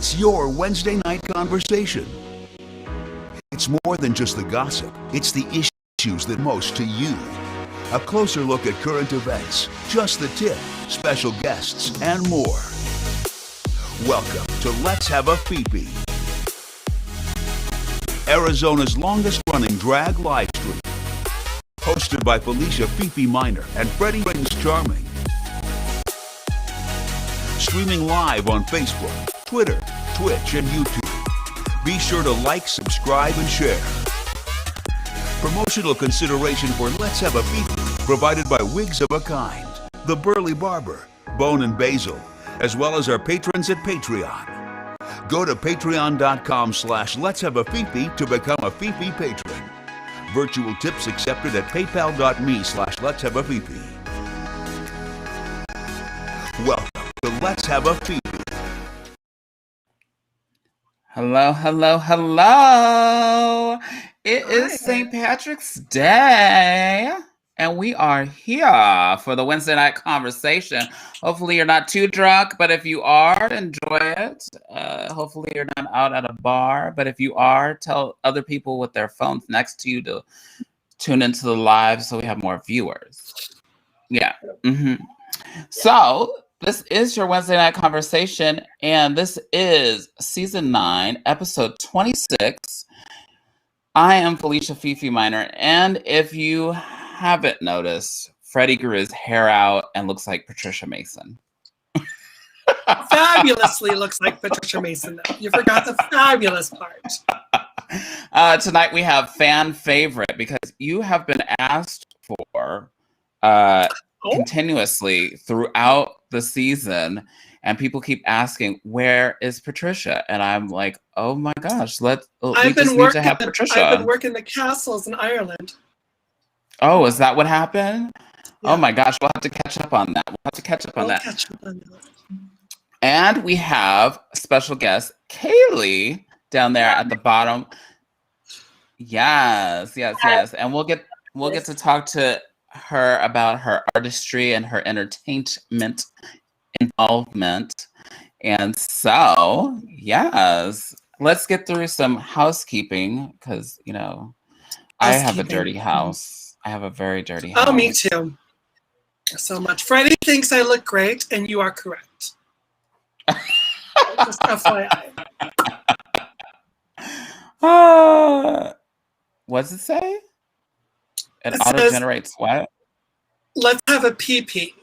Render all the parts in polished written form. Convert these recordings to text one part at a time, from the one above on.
It's your Wednesday night conversation. It's more than just the gossip. It's the issues that most to you. A closer look at current events, just the tip, special guests, and more. Welcome to Let's Have a Fefe, Arizona's longest-running drag live stream. Hosted by Felicia Fefe Minor and Freddie Prince Charming. Streaming live on Facebook, Twitter, Twitch, and YouTube. Be sure to like, subscribe, and share. Promotional consideration for Let's Have a Fefe provided by Wigs of a Kind, The Burly Barber, Bone and Basil, as well as our patrons at Patreon. Go to patreon.com/Let's Have a Fefe to become a Fefe patron. Virtual tips accepted at paypal.me/Let's Have a Fefe. Welcome to Let's Have a Fefe. Hello, hello, hello. It is St. Patrick's Day, and we are here for the Wednesday night conversation. Hopefully you're not too drunk, but if you are, enjoy it. Hopefully you're not out at a bar, but if you are, tell other people with their phones next to you to tune into the live so we have more viewers. Yeah. So this is your Wednesday night conversation, and this is season 9, episode 26. I am Felicia Fefe Minor, and if you haven't noticed, Freddie grew his hair out and looks like Patricia Mason. Fabulously looks like Patricia Mason, though. You forgot the fabulous part. Tonight we have fan favorite, because you have been asked for continuously throughout the season, and people keep asking, where is Patricia? And I'm like, oh my gosh, we just need to have Patricia. I've been working the castles in Ireland. Oh, is that what happened? Yeah. Oh my gosh, we'll have to catch up on that. And we have special guest Chayle down there at the bottom. Yes. And we'll get to talk to her about her artistry and her entertainment involvement. And so, yes, let's get through some housekeeping, because I have a dirty house. I have a very dirty house. Oh, me too. So much. Freddie thinks I look great, and you are correct. Just FYI. What's it say? It auto-generates what? Let's have a PP.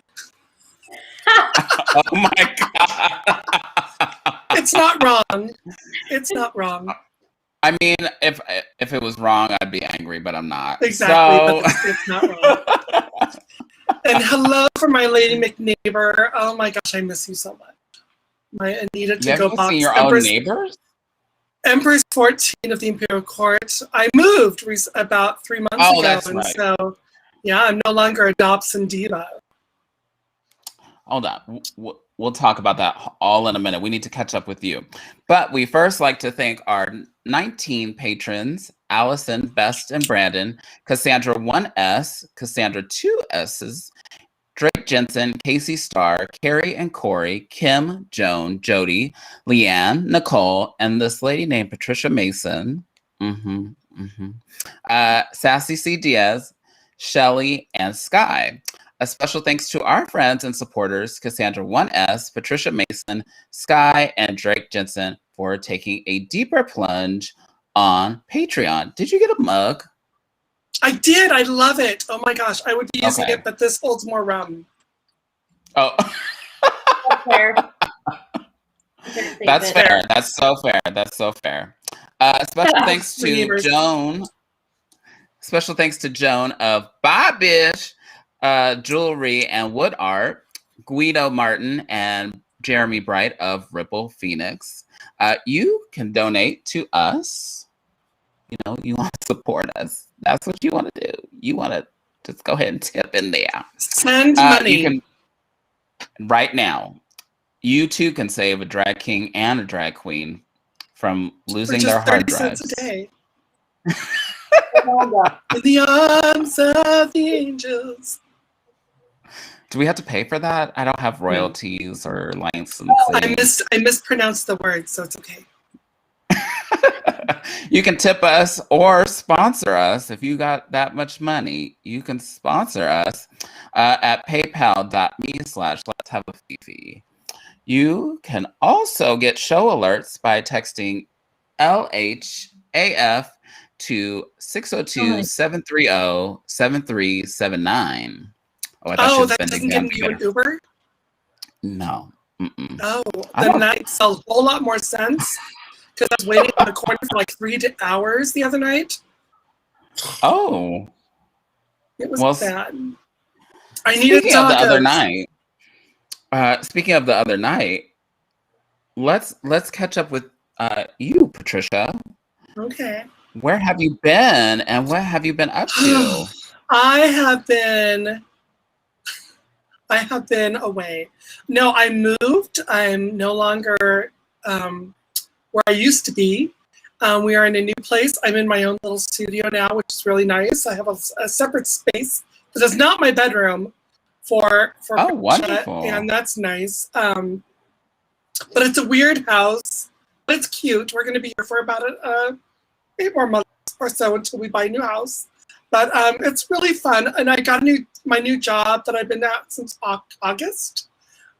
Oh my God. It's not wrong. It's not wrong. I mean, if it was wrong, I'd be angry, but I'm not. Exactly, but it's not wrong. And hello from my lady McNeighbor. Oh my gosh, I miss you so much. My Anita to go box. Seen your own neighbors? Empress 14 of the Imperial Court. I moved about 3 months ago. That's and right. So, yeah, I'm no longer a Dobson diva. Hold on. We'll talk about that all in a minute. We need to catch up with you. But we first like to thank our 19 patrons: Allison, Best, and Brandon, Cassandra 1S, Cassandra 2S's, Drake Jensen, Casey Starr, Carrie and Corey, Kim, Joan, Jody, Leanne, Nicole, and this lady named Patricia Mason. Sassy C. Diaz, Shelly, and Sky. A special thanks to our friends and supporters, Cassandra 1S, Patricia Mason, Sky, and Drake Jensen, for taking a deeper plunge on Patreon. Did you get a mug? I did. I love it. Oh my gosh. I would be using it, but this holds more rum. Oh. That's fair. That's fair. That's so fair. That's so fair. Special thanks to Joan. Special thanks to Joan of Bobbish Jewelry and Wood Art, Guido Martin, and Jeremy Bright of Ripple Phoenix. You can donate to us. You want to support us. That's what you want to do. You want to just go ahead and tip in there. Send money. You can, right now, you too can save a drag king and a drag queen from losing their hard drives. $30 a day. In the arms of the angels. Do we have to pay for that? I don't have royalties or licensing. I mispronounced the word, so it's okay. You can tip us or sponsor us. If you got that much money, you can sponsor us at paypal.me/let's have a Fefe. You can also get show alerts by texting LHAF to 602-730-7379. Oh, I thought she was that sending doesn't them give you an Uber? No. Mm-mm. Oh, then that makes a whole lot more sense. Because I was waiting on the corner for like 3 hours the other night. Oh. It was bad. I needed tacos. Of the other night. Speaking of the other night, let's catch up with you, Patricia. Okay. Where have you been and what have you been up to? I have been away. No, I moved. I'm no longer where I used to be. We are in a new place. I'm in my own little studio now, which is really nice. I have a separate space that is not my bedroom for wonderful. And that's nice. But it's a weird house, but it's cute. We're going to be here for about 8 more months or so until we buy a new house. But it's really fun. And I got my new job that I've been at since August.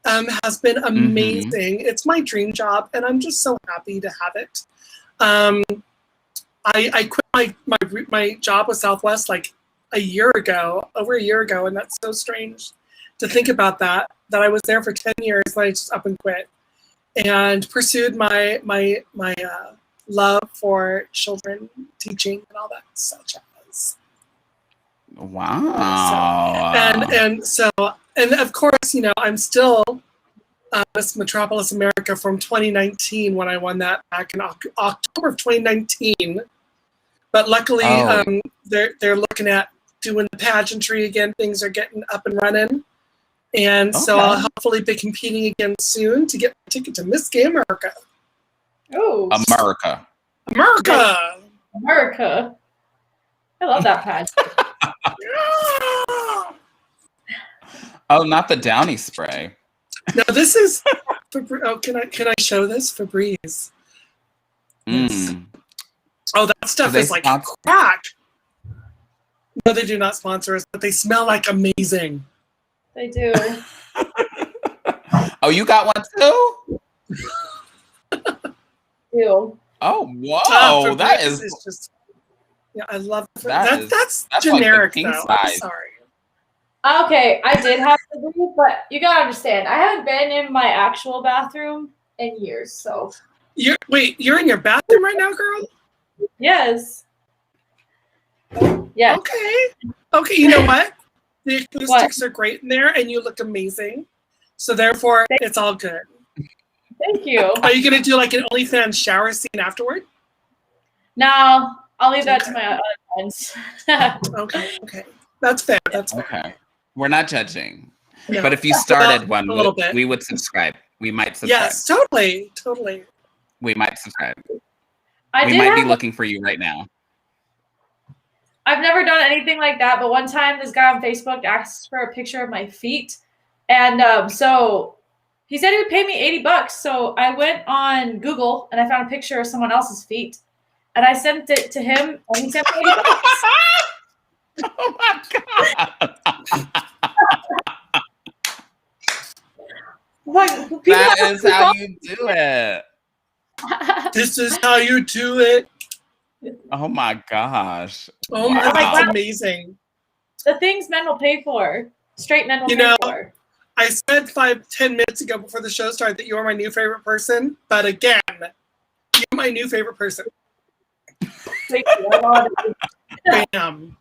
Has been amazing. Mm-hmm. It's my dream job, and I'm just so happy to have it. I quit my job with Southwest like over a year ago, and that's so strange to think about that I was there for 10 years and I just up and quit and pursued my love for children teaching and all that such as. Wow. And of course, I'm still Miss Metropolis America from 2019 when I won that back in October of 2019. But luckily, they're looking at doing the pageantry again. Things are getting up and running. And so I'll hopefully be competing again soon to get my ticket to Miss Gay America. Oh. America. I love that pageant. Oh, not the Downy spray. No, this is. Can I show this? Febreze. Mm. Oh, that stuff is like crack. No, they do not sponsor us, but they smell like amazing. They do. Oh, you got one too? Ew. Oh, whoa! That is just. Yeah, I love that. That's generic like though. I'm sorry. Okay, I did have to leave, but you gotta understand, I haven't been in my actual bathroom in years, so. You're in your bathroom right now, girl? Yes. Yes. Okay, you know what? The acoustics are great in there, and you look amazing. So therefore, it's all good. Thank you. Are you gonna do like an OnlyFans shower scene afterward? No, I'll leave that to my other friends. Okay. That's fair. Okay. We're not judging. No. But if you started one, a little bit. We would subscribe. We might subscribe. Yes, totally. We might subscribe. We might be looking for you right now. I've never done anything like that, but one time this guy on Facebook asked for a picture of my feet. And so he said he would pay me $80. So I went on Google and I found a picture of someone else's feet. And I sent it to him and he sent me $80. Oh my God. That is how you do it. This is how you do it. Oh my gosh. Oh my God, that's amazing. The things men will pay for. Straight men will pay for. I said 5-10 minutes ago before the show started that you are my new favorite person, but again, you're my new favorite person. Thank you. Bam.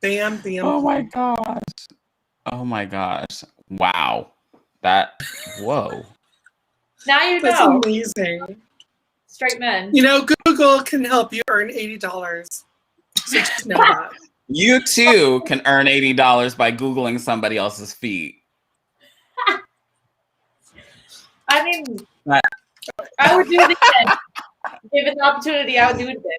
Bam. Oh my gosh. Oh my gosh. Wow. Whoa. Now you know. That's amazing. Straight men. Google can help you earn $80. So just know that. You too can earn $80 by Googling somebody else's feet. I mean, I would do it again. Given the opportunity, I would do it again.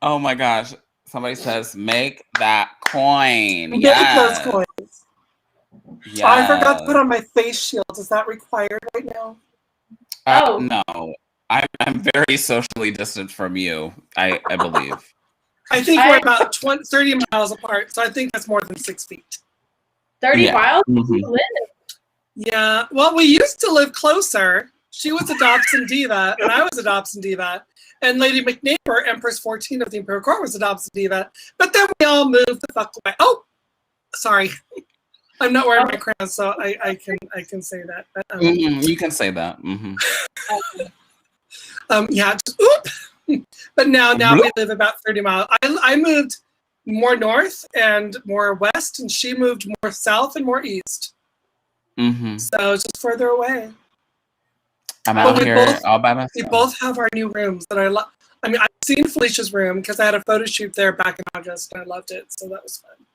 Oh my gosh. Somebody says, make that coin. Make Yes. those coins. Yeah. I forgot to put on my face shield. Is that required right now? No. I'm very socially distant from you, I believe. I think we're about 30 miles apart, so I think that's more than 6 feet. 30 miles? Mm-hmm. Yeah. Well, we used to live closer. She was a Dobson Diva, and I was a Dobson Diva. And Lady McNeighbor, Empress 14 of the Imperial Court, was a Dobson Diva. But then we all moved the fuck away. Oh, sorry. I'm not wearing my crown, so I can say that. But, you can say that. Mm-hmm. Yeah. Just, oop. But now we live about 30 miles. I moved more north and more west, and she moved more south and more east. Mm-hmm. So it's just further away. I'm out here all by myself. We both have our new rooms that I love. I mean, I've seen Felicia's room because I had a photo shoot there back in August, and I loved it. So that was fun.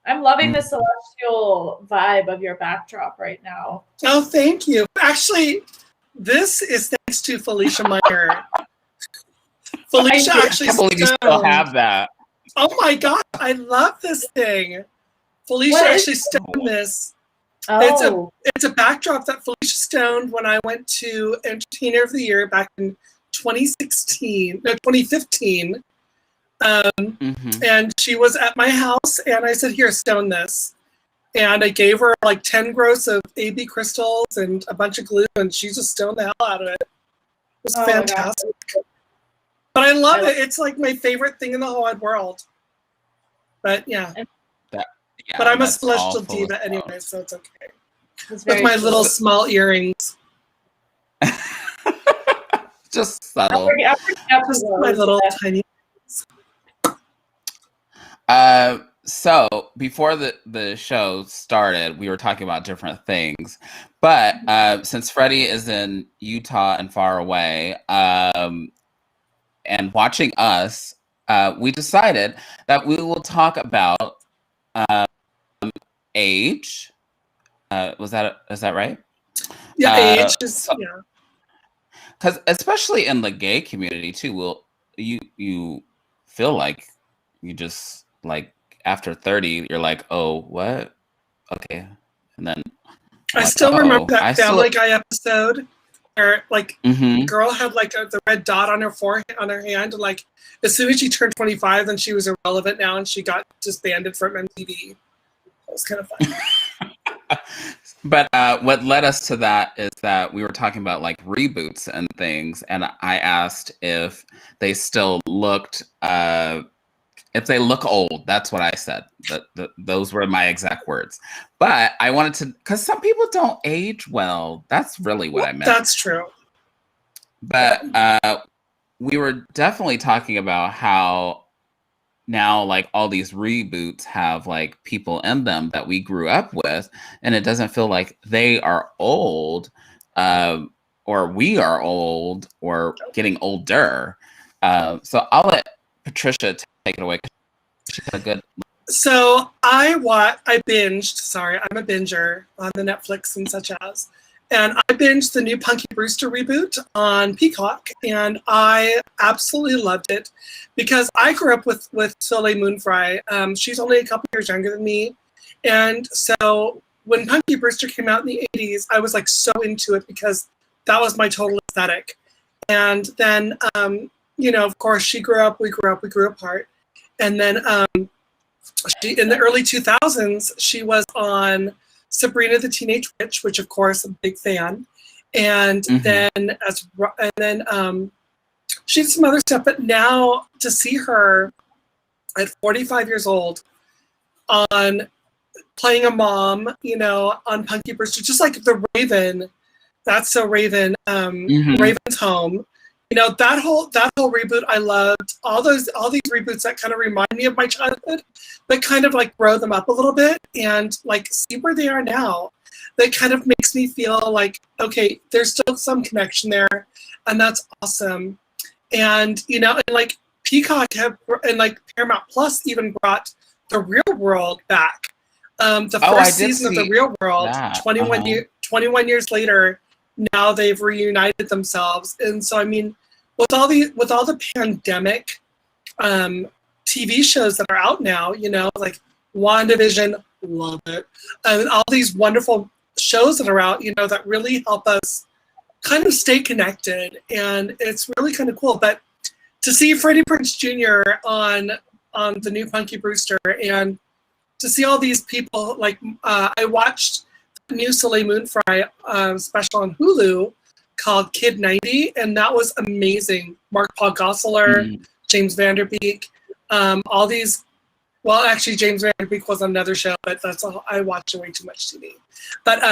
I'm loving the celestial vibe of your backdrop right now. Oh, thank you. Actually, this is thanks to Felicia Meyer. Felicia actually I can't believe you still have that. Oh my God, I love this thing. Felicia actually stoned this. Oh. It's a backdrop that Felicia stoned when I went to Entertainer of the Year back in 2015. And she was at my house, and I said, "Here, stone this." And I gave her like 10 gross of AB crystals and a bunch of glue, and she just stoned the hell out of it. It was fantastic. But I love it. It's like my favorite thing in the whole wide world. But yeah. But I'm a celestial diva anyway, so it's okay. With my little small earrings. Just subtle. My little tiny. So before the show started, we were talking about different things. But since Freddie is in Utah and far away, and watching us, we decided that we will talk about age. Is that right? Yeah, age is because especially in the gay community too, you feel like you just like after 30, you're like, oh, what? Okay, and then I still remember that Family Guy episode where like the girl had like the red dot on her forehead, on her hand, and like as soon as she turned 25, then she was irrelevant now, and she got disbanded from MTV. That was kind of fun. But what led us to that is that we were talking about like reboots and things, and I asked if they still looked, if they look old. That's what I said. Those were my exact words. But I wanted to, because some people don't age well. That's really what I meant. That's true. But we were definitely talking about how now like all these reboots have like people in them that we grew up with, and it doesn't feel like they are old, or we are old or getting older. So I'll let Patricia take it away. She's a good. So I binged. Sorry, I'm a binger on the Netflix and such as. And I binged the new Punky Brewster reboot on Peacock, and I absolutely loved it because I grew up with Soleil Moonfry. She's only a couple years younger than me, and so when Punky Brewster came out in the 80s, I was like so into it because that was my total aesthetic. And then, of course, she grew up, we grew apart, and then she in the early 2000s she was on Sabrina the Teenage Witch, which of course I'm a big fan, and then she did some other stuff. But now to see her at 45 years old on playing a mom, on Punky Brewster, just like the Raven, That's So Raven, Raven's Home. That whole reboot, I loved. All these reboots that kind of remind me of my childhood, but kind of like grow them up a little bit and like see where they are now. That kind of makes me feel like, okay, there's still some connection there, and that's awesome. And and like Peacock and like Paramount Plus even brought The Real World back. The first season of The Real World, 21 years later, now they've reunited themselves. And so, I mean, with all the pandemic TV shows that are out now, like WandaVision, Love it. And all these wonderful shows that are out, that really help us kind of stay connected. And it's really kind of cool. But to see Freddie Prinze Jr. on the new Punky Brewster, and to see all these people, like I watched the new Soleil Moon Frye special on Hulu called Kid 90, and that was amazing. Mark Paul Gosselaar, James Vanderbeek, all these. Well, actually, James Vanderbeek was on another show, but that's all. I watch way too much TV. But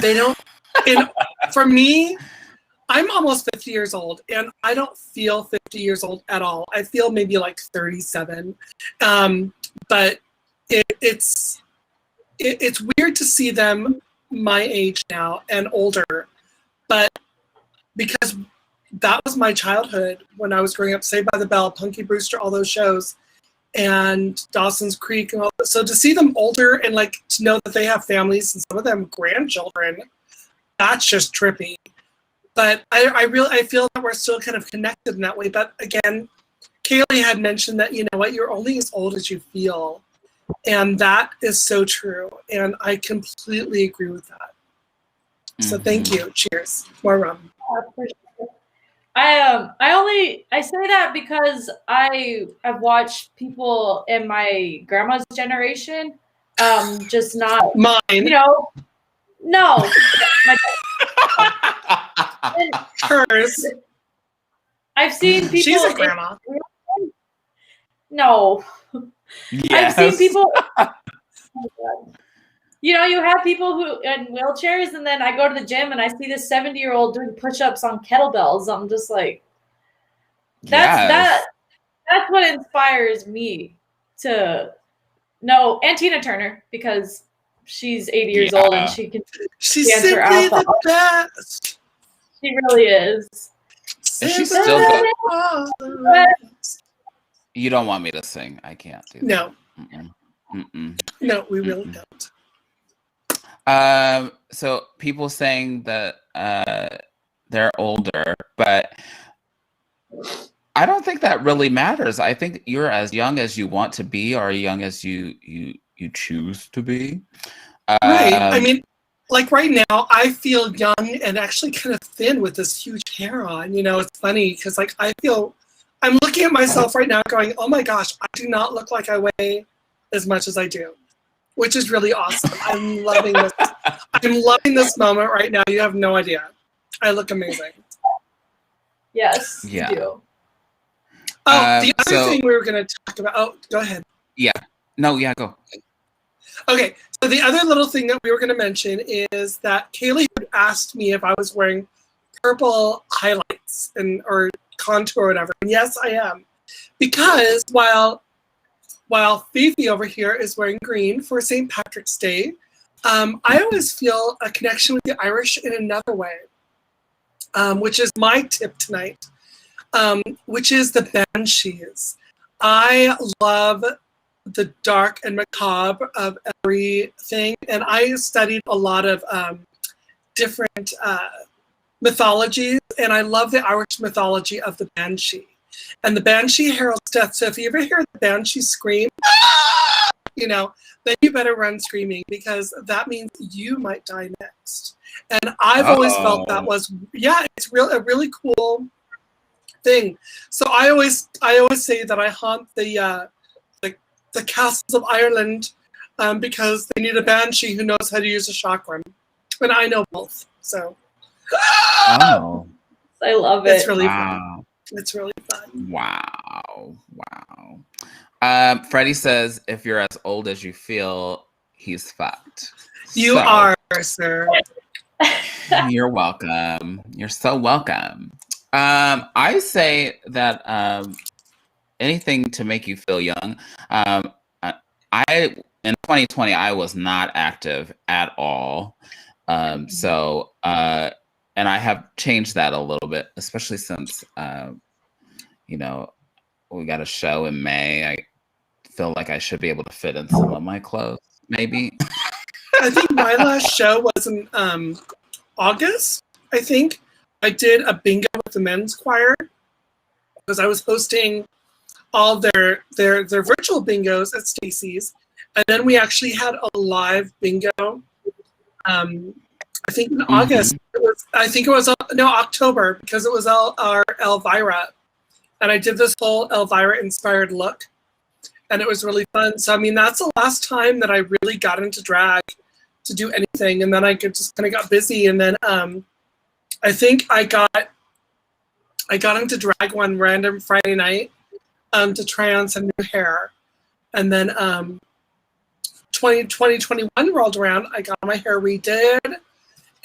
they don't. For me, I'm almost 50 years old, and I don't feel 50 years old at all. I feel maybe like 37. But it's weird to see them my age now and older. But because that was my childhood when I was growing up, Saved by the Bell, Punky Brewster, all those shows, and Dawson's Creek, and all that. So to see them older and like to know that they have families and some of them grandchildren, that's just trippy. But I feel that we're still kind of connected in that way. But again, Chayle had mentioned that, you're only as old as you feel. And that is so true. And I completely agree with that. So thank you. Cheers. More rum. I say that because I've watched people in my grandma's generation, just not mine. No. Hers. I've seen people. She's a grandma. No. Yes. I've seen people. You have people who in wheelchairs, and then I go to the gym and I see this 70-year-old doing push-ups on kettlebells. I'm just like, that's what inspires me to know. And Tina Turner, because she's 80 years old and she's simply the best. She really is. And she's still good. You don't want me to sing. I can't do that. No. No, we really don't. So people saying that they're older, but I don't think that really matters. I think you're as young as you want to be, or young as you choose to be. Right. I mean, like right now, I feel young and actually kind of thin with this huge hair on. It's funny because like I'm looking at myself right now going, oh my gosh, I do not look like I weigh as much as I do, which is really awesome. I'm loving this. I'm loving this moment right now. You have no idea. I look amazing. Yes, yeah. You do. Oh, the other thing we were going to talk about. Oh, go ahead. Yeah. No, yeah, go. Okay, so the other little thing that we were going to mention is that Chayle had asked me if I was wearing purple highlights or contour or whatever. And yes, I am. Because while Fefe over here is wearing green for St. Patrick's Day, I always feel a connection with the Irish in another way, which is my tip tonight, which is the banshees. I love the dark and macabre of everything, and I studied a lot of different mythologies, and I love the Irish mythology of the banshee. And the banshee heralds death. So if you ever hear the banshee scream, then you better run screaming, because that means you might die next. And I've always felt that was, it's a really cool thing. So I always say that I haunt the castles of Ireland because they need a banshee who knows how to use a chakram. And I know both. So Oh. I love it. It's really fun. It's really fun. Wow. Freddie says, if you're as old as you feel, he's fucked. You are, sir. You're welcome. You're so welcome. I say that anything to make you feel young. In 2020, I was not active at all. And I have changed that a little bit, especially since, we got a show in May. I feel like I should be able to fit in some of my clothes, maybe. I think my last show was in August, I think. I did a bingo with the men's choir because I was hosting all their virtual bingos at Stacy's. And then we actually had a live bingo. I think in August. October, because it was our Elvira. And I did this whole Elvira inspired look. And it was really fun. So, I mean, that's the last time that I really got into drag to do anything. And then I just kind of got busy. And then I think I got into drag one random Friday night to try on some new hair. And then 2021 rolled around. I got my hair redid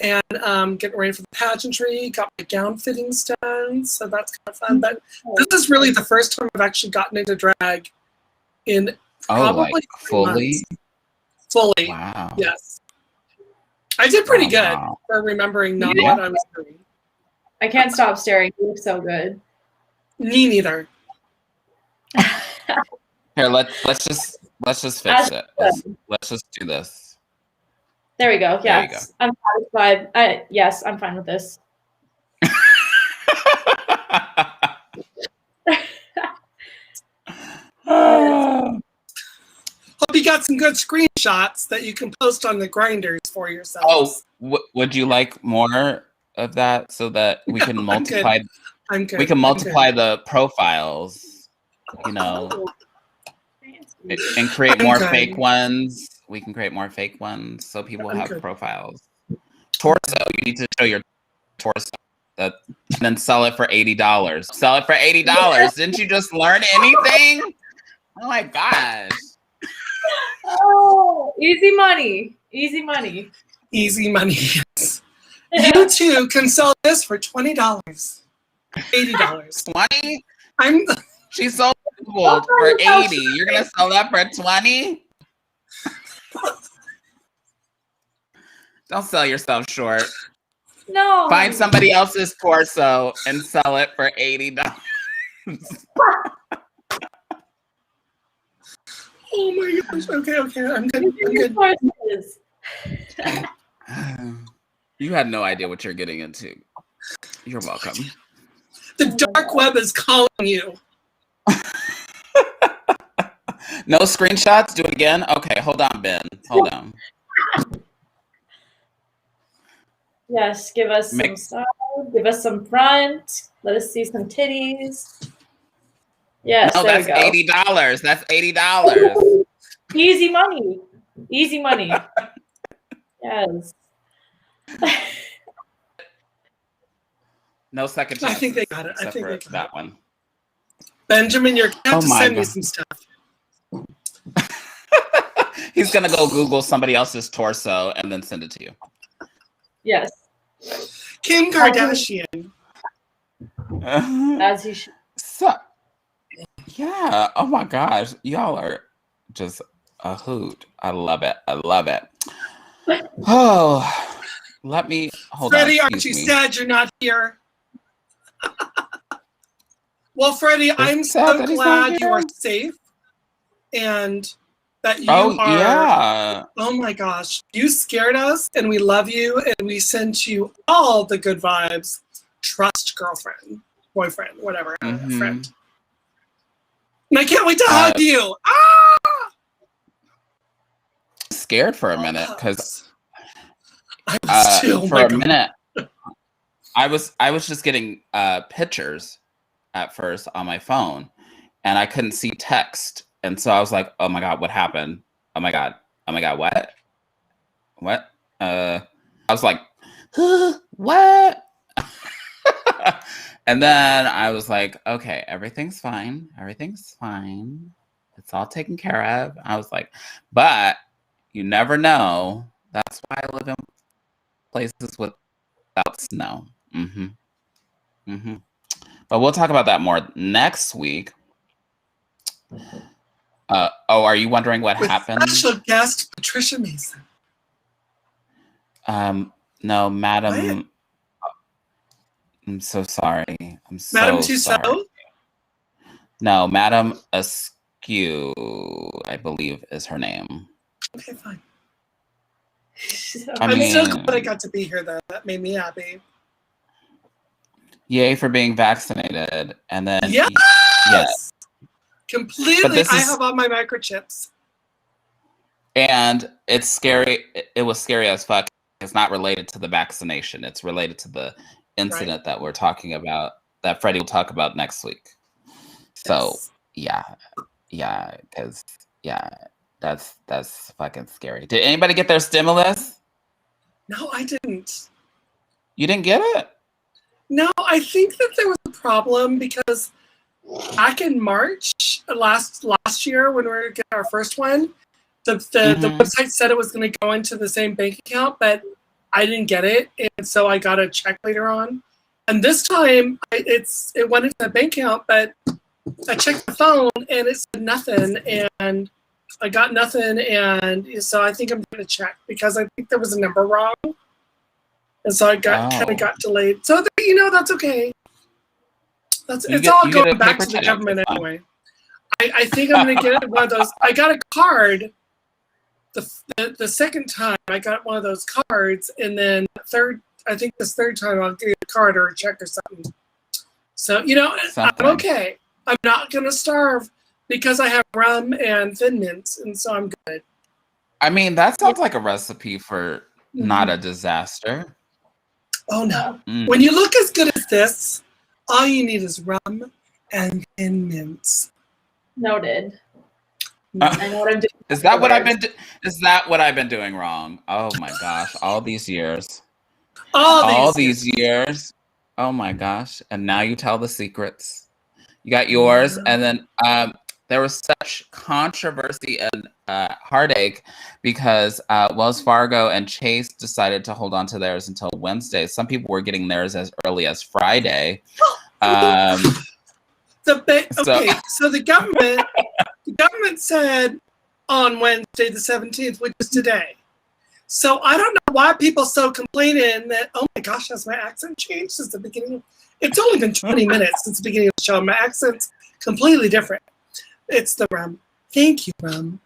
and getting ready for the pageantry, got my gown fittings done. So that's kind of fun. But this is really the first time I've actually gotten into drag in probably like fully? months. Fully. Wow. Yes. I did pretty good Wow. for remembering not what I was doing. I can't stop staring. You look so good. Me neither. Here, let's just fix it. Let's just do this. There we go. There you Yes. I'm satisfied. Yes, I'm fine with this. Hope you got some good screenshots that you can post on the grinders for yourselves. Would you like more of that so that we can multiply? I'm good. We can multiply the profiles, you know, and create more fake ones. We can create more fake ones so people have profiles. Torso, you need to show your torso. And then sell it for $80. Sell it for $80. Didn't you just learn anything? Oh my gosh. Oh, easy money. Easy money. Easy money, yes. You too can sell this for $20. $80. 20? I'm She sold it for 80. You're gonna sell that for 20? Don't sell yourself short. No. Find somebody else's torso and sell it for $80. Oh my gosh. Okay. I'm good. You had no idea what you're getting into. You're welcome. The dark web is calling you. No screenshots? Do it again? Okay, hold on, Ben. Hold on. Yes, give us some side, give us some front. Let us see some titties. Yes, no, there that's we go. $80. That's $80. Easy money. Easy money. Yes. No second chance. I think they got it. I think they got that one. Benjamin, you're going to have to send me some stuff. He's going to go Google somebody else's torso and then send it to you. Yes. Kim Kardashian. As he should. So, yeah. Oh my gosh. Y'all are just a hoot. I love it. I love it. Oh, let me hold Freddie, on. aren't you sad you're not here? Well, Freddie, I'm so glad you are safe and that you are. Yeah. Oh my gosh. You scared us and we love you and we sent you all the good vibes. Trust girlfriend, boyfriend, whatever, friend. And I can't wait to hug you. Ah! Scared for a minute because I was too. For a minute I was just getting pictures at first on my phone and I couldn't see text, and so I was like, oh my god, what happened? Oh my god, what I was like, what? And then I was like, okay, everything's fine, it's all taken care of. I was like, but you never know. That's why I live in places without snow. But we'll talk about that more next week. Are you wondering what happened? Special guest Patricia Mason. No, Madam. What? I'm so sorry. I'm so Madam sorry. Tussaud? No, Madam Askew, I believe is her name. Okay, fine. I'm so glad I got to be here, though. That made me happy. Yay for being vaccinated. And then... Yes! Completely. I have all my microchips. And it's scary. It was scary as fuck. It's not related to the vaccination. It's related to the incident that we're talking about, that Freddie will talk about next week. So because that's fucking scary. Did anybody get their stimulus? No, I didn't. You didn't get it? No, I think that there was a problem because back in March last year when we were getting our first one, the website said it was going to go into the same bank account, but I didn't get it, and so I got a check later on. And this time, it went into the bank account, but I checked the phone and it said nothing, and I got nothing, and so I think I'm going to check because I think there was a number wrong, and so I kind of got delayed. So that's okay. It's all going back to the government anyway. I think I'm going to get one of those. I got a card. The second time I got one of those cards, and then I think this third time I'll get a card or a check or something. So I'm okay. I'm not gonna starve because I have rum and Thin Mints, and so I'm good. I mean, that sounds like a recipe for not a disaster. Oh no! When you look as good as this, all you need is rum and Thin Mints. Noted. I know what I'm doing. Is that what I've been? Is that what I've been doing wrong? Oh my gosh! All these years. All these years. Oh my gosh! And now you tell the secrets. You got yours, and then there was such controversy and heartache because Wells Fargo and Chase decided to hold on to theirs until Wednesday. Some people were getting theirs as early as Friday. So the government said on Wednesday the 17th, which is today. So I don't know why people so complaining that, oh my gosh, has my accent changed since the beginning? It's only been 20 minutes since the beginning of the show. My accent's completely different. It's the rum. Thank you, rum.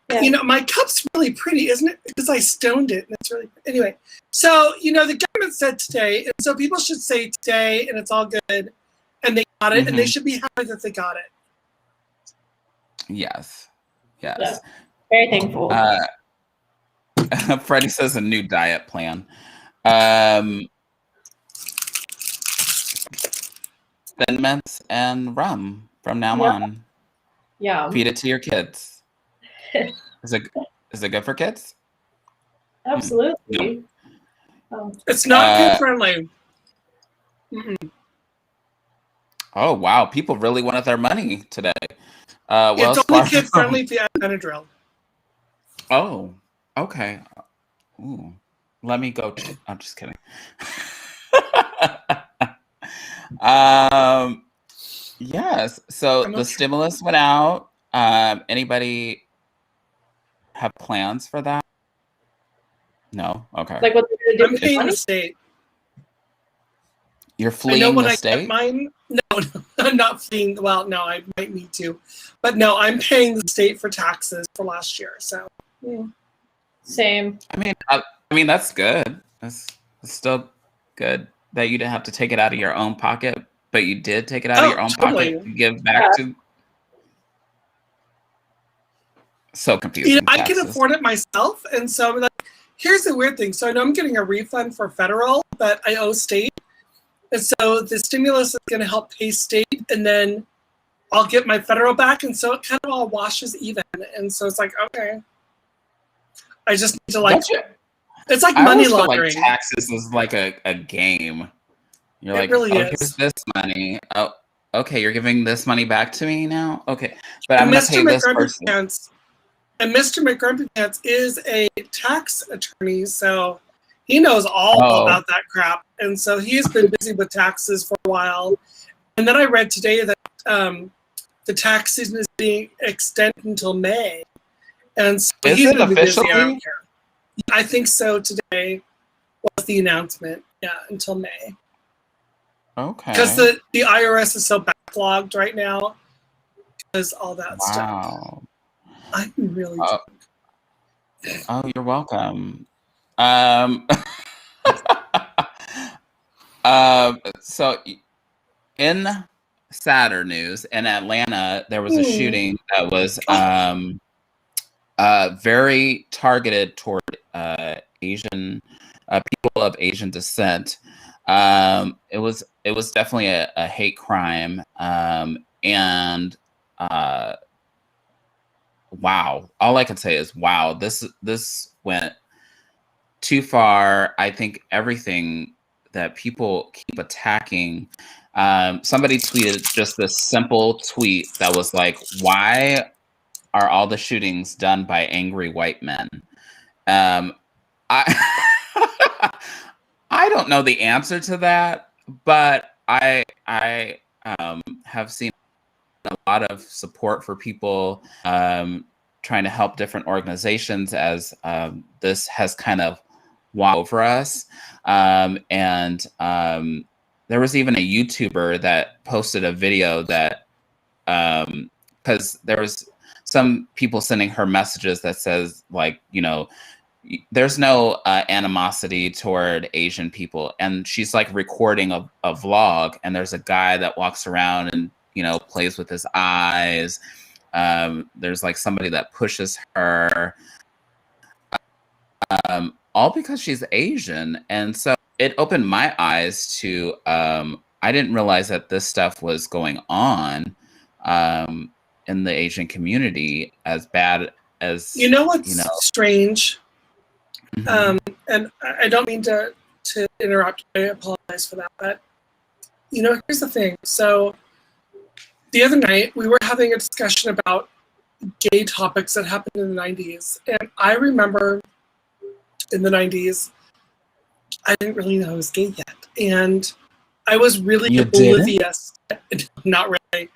Yeah. My cup's really pretty, isn't it? Because I stoned it, and it's really anyway. So the government said today, and so people should say today, and it's all good, and they got it, and they should be happy that they got it. Yes. Yeah. Very thankful. Freddie says a new diet plan. Thin Mints and rum from now on. Yeah. Feed it to your kids. Is it good for kids? Absolutely. It's not kid friendly. Oh wow! People really wanted their money today. It's only kid friendly if you add Benadryl. Oh, okay. Ooh. Let me go. I'm just kidding. Yes. So the stimulus went out. Anybody have plans for that? No. Okay. Like what they're gonna do? I'm paying the state. You're fleeing the state? I get mine. No, I'm not fleeing. Well, no, I might need to, but no, I'm paying the state for taxes for last year. So. Yeah. Same. I mean that's good. That's still good that you didn't have to take it out of your own pocket, but you did take it out of your own pocket to give back to. So confusing. I can afford it myself, and so I'm like, here's the weird thing. So I know I'm getting a refund for federal, but I owe state, and so the stimulus is going to help pay state, and then I'll get my federal back, and so it kind of all washes even, and so it's like okay. I just need to it's like money laundering. Like taxes is like a game. You're like, really is. Here's this money. Oh, okay, you're giving this money back to me now? Okay, but I'm going to pay this person. And Mr. McGrumpy Pants is a tax attorney, so he knows all about that crap. And so he's been busy with taxes for a while. And then I read today that the tax season is being extended until May. And so is he's it been officially? Busy. I don't care. I think so. Today was the announcement. Yeah, until May. Okay. Because the IRS is so backlogged right now because all that stuff. I'm really Oh, you're welcome. So in sadder news, in Atlanta, there was a shooting that was very targeted toward Asian people of Asian descent. It was definitely a hate crime, and wow. All I can say is wow. This went too far. I think everything that people keep attacking. Somebody tweeted just this simple tweet that was like, "Why are all the shootings done by angry white men?" I I don't know the answer to that, but I have seen a lot of support for people trying to help different organizations as this has kind of washed over us. And there was even a YouTuber that posted a video that because there was some people sending her messages that says like, you know, there's no animosity toward Asian people, and she's like recording a vlog, and there's a guy that walks around and, you know, plays with his eyes. There's like somebody that pushes her, all because she's Asian. And so it opened my eyes to I didn't realize that this stuff was going on in the Asian community, as bad as, You know what's strange? Mhm. And I don't mean to interrupt. I apologize for that. But, you know, here's the thing. So the other night, we were having a discussion about gay topics that happened in the 90s. And I remember in the 90s, I didn't really know I was gay yet. And I was really oblivious. Not really.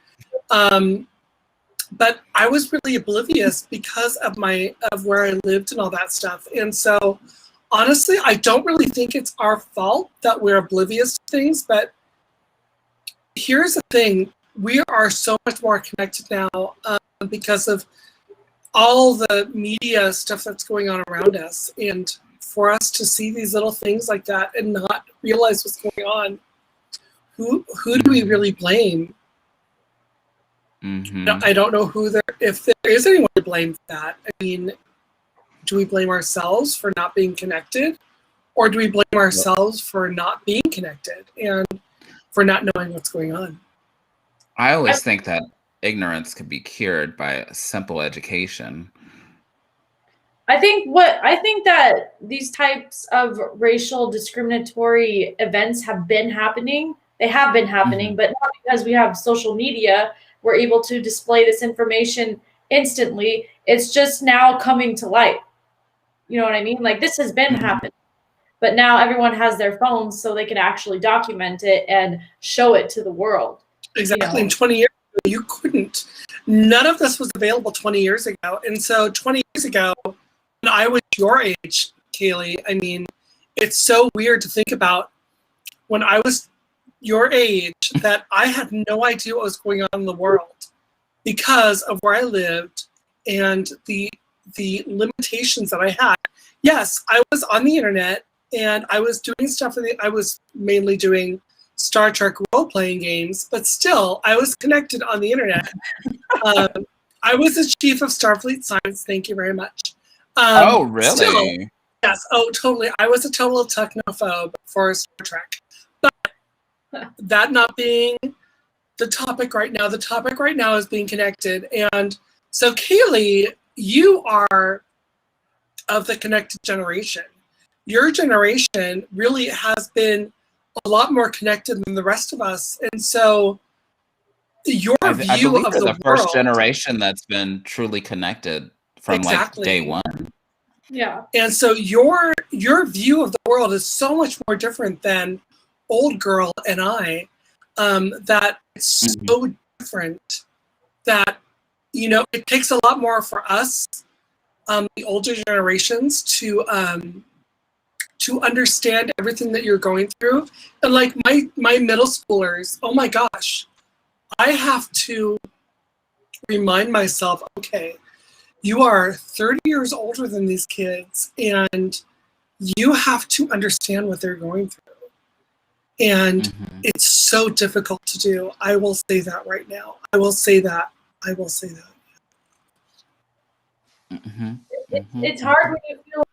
But I was really oblivious because of where I lived and all that stuff. And so, honestly, I don't really think it's our fault that we're oblivious to things. But here's the thing: we are so much more connected now because of all the media stuff that's going on around us. And for us to see these little things like that and not realize what's going on, who do we really blame? Mm-hmm. I don't know if there is anyone to blame for that. I mean, do we blame ourselves for not being connected? Or do we blame ourselves for not being connected and for not knowing what's going on? I always think that ignorance could be cured by a simple education. I think that these types of racial discriminatory events have been happening. They have been happening, but not because we have social media. We're able to display this information instantly. It's just now coming to light. You know what I mean? Like, this has been happening, but now everyone has their phones so they can actually document it and show it to the world. Exactly. You know? In 20 years ago, you couldn't. None of this was available 20 years ago. And so 20 years ago, when I was your age, Chayle, I mean, it's so weird to think about when I was your age that I had no idea what was going on in the world because of where I lived and the limitations that I had. Yes, I was on the internet and I was doing stuff. I was mainly doing Star Trek role-playing games, but still, I was connected on the internet. I was the chief of Starfleet Science. Thank you very much. Oh, really? Still, yes. Oh, totally. I was a total technophobe for Star Trek. That not being the topic right now. The topic right now is being connected. And so, Chayle, you are of the connected generation. Your generation really has been a lot more connected than the rest of us. And so your view of the first generation that's been truly connected from like day one. Yeah. And so your view of the world is so much more different than old girl and I, that it's so different that, you know, it takes a lot more for us, the older generations, to understand everything that you're going through. And like my middle schoolers, oh my gosh, I have to remind myself, okay, you are 30 years older than these kids, and you have to understand what they're going through. And it's so difficult to do. I will say that right now. I will say that. It's hard when you feel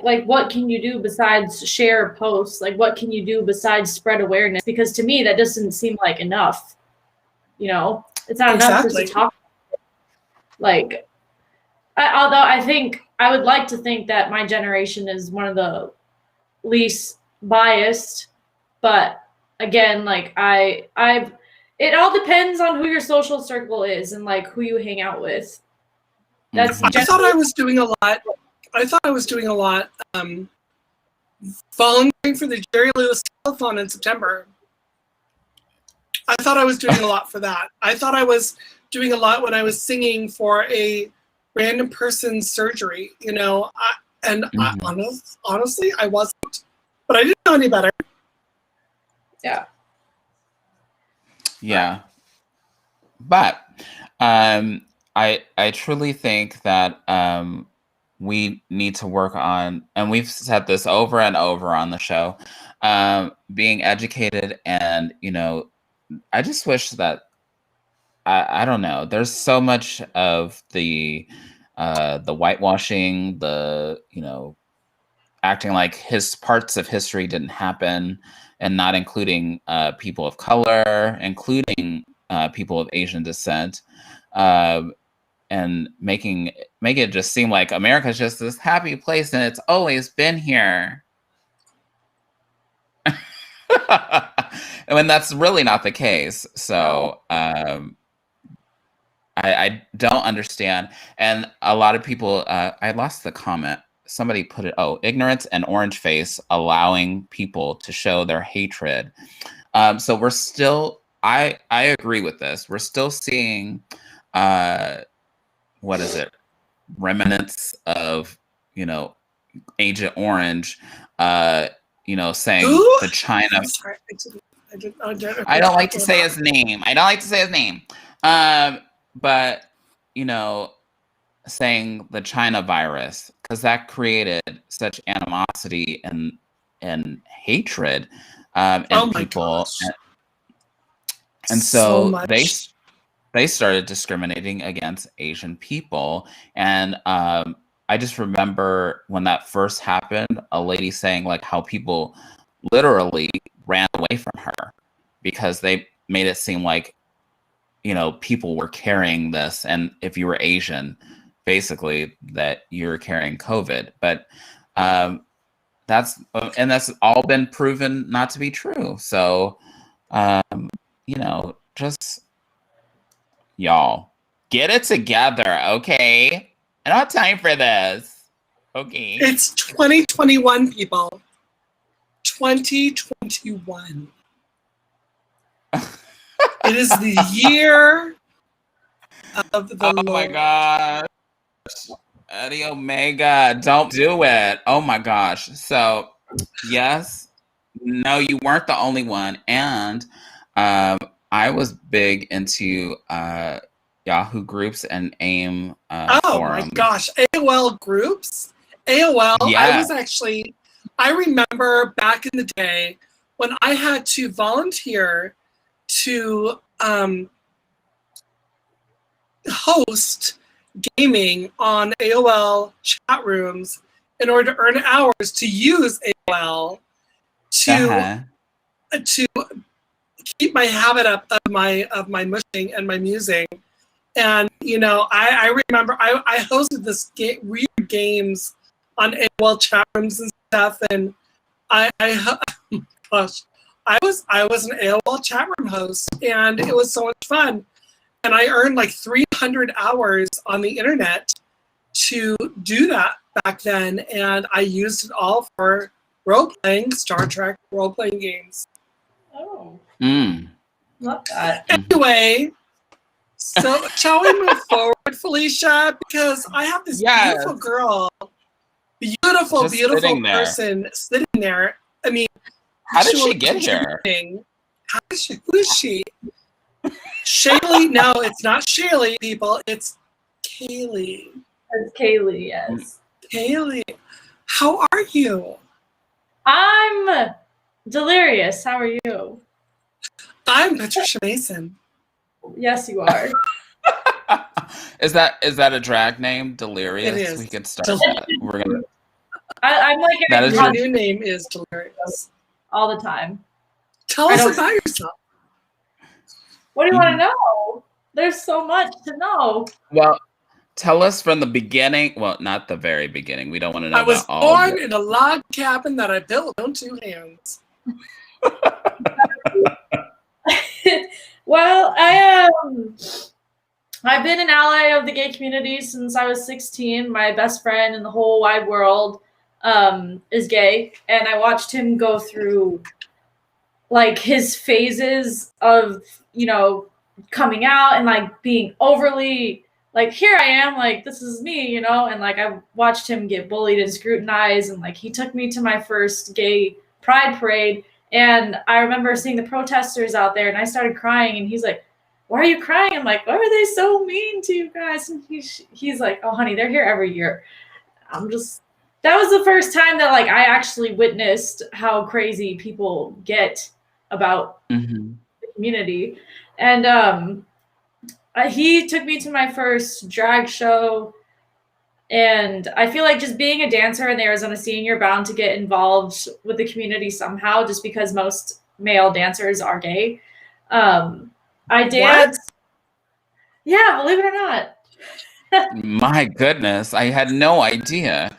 like what can you do besides share posts? Like what can you do besides spread awareness? Because to me that doesn't seem like enough. You know, it's not enough just to talk. Like, although I think I would like to think that my generation is one of the least biased, but again, like it all depends on who your social circle is and like who you hang out with. That's I thought I was doing a lot. Volunteering for the Jerry Lewis telethon in September. I thought I was doing a lot for that. I thought I was doing a lot when I was singing for a random person's surgery, you know. Honestly, I wasn't, but I didn't know any better. Yeah. Yeah. But I truly think that we need to work on, and we've said this over and over on the show, being educated. And, you know, I just wish that, I don't know, there's so much of the whitewashing, the, you know, acting like his parts of history didn't happen, and not including people of color, including people of Asian descent, and make it just seem like America's just this happy place and it's always been here. When that's really not the case. So I don't understand. And a lot of people, I lost the comment. Somebody put it, ignorance and orange face allowing people to show their hatred. So we're still, I agree with this. We're still seeing, what is it? Remnants of, you know, Agent Orange, you know, saying the China. I'm sorry, I don't like to say his name. But, you know, saying the China virus, because that created such animosity and hatred in people. And so they started discriminating against Asian people. And I just remember when that first happened, a lady saying like how people literally ran away from her because they made it seem like, you know, people were carrying this. And if you were Asian, basically that you're carrying COVID. But that's all been proven not to be true. So, you know, just y'all get it together, okay? I don't have time for this. Okay. It's 2021, people. 2021. It is the year of the Lord. Oh my gosh. Eddie Omega, don't do it. Oh my gosh. So, yes, no, you weren't the only one. And I was big into Yahoo groups and AIM forums. My gosh, AOL groups. AOL, yeah. I remember back in the day when I had to volunteer to host gaming on AOL chat rooms in order to earn hours to use AOL to keep my habit up of my mushing and my musing. And you know, I remember I hosted this weird games on AOL chat rooms and stuff, and I was an AOL chat room host, and it was so much fun. And I earned like 300 hours on the internet to do that back then, and I used it all for role-playing, Star Trek role-playing games. Oh. Love that. Anyway, so shall we move forward, Felicia? Because I have this beautiful girl, beautiful person sitting there. I mean, how did she get here? Who is she? Chayle? No, it's not Chayle, people. It's Chayle. It's Chayle, yes. Chayle, how are you? I'm delirious. How are you? I'm Patricia Mason. Yes, you are. Is that a drag name? Delirious. It is. We could start that. We're gonna. I'm like That is Your new name is Delirious. all the time. Tell us about yourself. What do you want to know? There's so much to know. Well, tell us from the beginning. Well, not the very beginning. We don't want to know. I was about all born in a log cabin that I built on 2 hands. Well, I've been an ally of the gay community since I was 16. My best friend in the whole wide world is gay, and I watched him go through like his phases of, you know, coming out and like being overly like, here I am, like this is me, you know, and like I watched him get bullied and scrutinized, and like he took me to my first gay pride parade, and I remember seeing the protesters out there, and I started crying, and he's like, why are you crying? I'm like, why are they so mean to you guys? And he's like, oh honey, they're here every year. That was the first time that like I actually witnessed how crazy people get about the community. And he took me to my first drag show, and I feel like just being a dancer in the Arizona scene, you're bound to get involved with the community somehow, just because most male dancers are gay. I danced. What? Yeah, believe it or not. My goodness, I had no idea.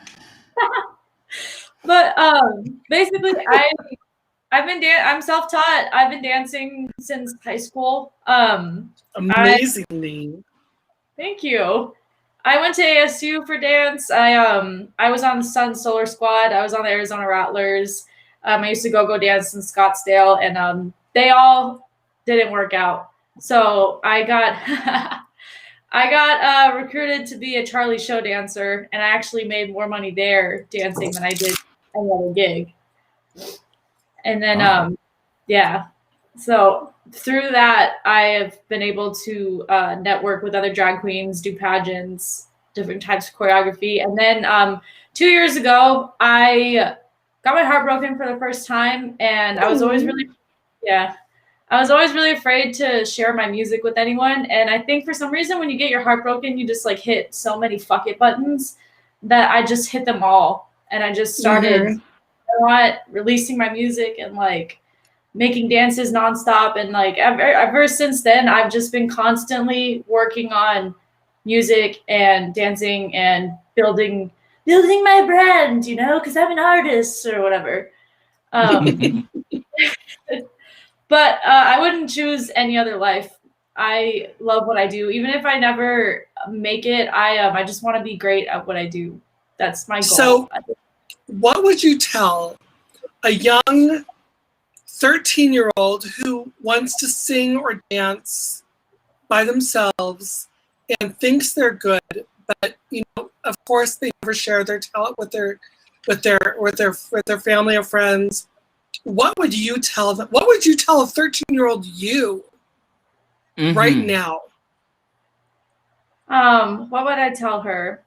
But basically, I'm self-taught. I've been dancing since high school. Amazingly. Thank you. I went to ASU for dance. I was on the Sun Solar Squad. I was on the Arizona Rattlers. I used to go dance in Scottsdale, and they all didn't work out. So I got recruited to be a Charlie show dancer, and I actually made more money there dancing than I did any other gig. And then, yeah. So through that, I have been able to network with other drag queens, do pageants, different types of choreography. And then 2 years ago, I got my heart broken for the first time, and I was always really afraid to share my music with anyone. And I think for some reason, when you get your heart broken, you just like hit so many fuck it buttons that I just hit them all. And I just started releasing my music and like making dances nonstop. And like ever since then, I've just been constantly working on music and dancing and building my brand, you know, because I'm an artist or whatever. But I wouldn't choose any other life. I love what I do. Even if I never make it, I just want to be great at what I do. That's my goal. So what would you tell a young 13-year-old who wants to sing or dance by themselves and thinks they're good, but you know, of course, they never share their talent with their family or friends? What would you tell them? What would you tell a 13-year-old you right now? What would I tell her?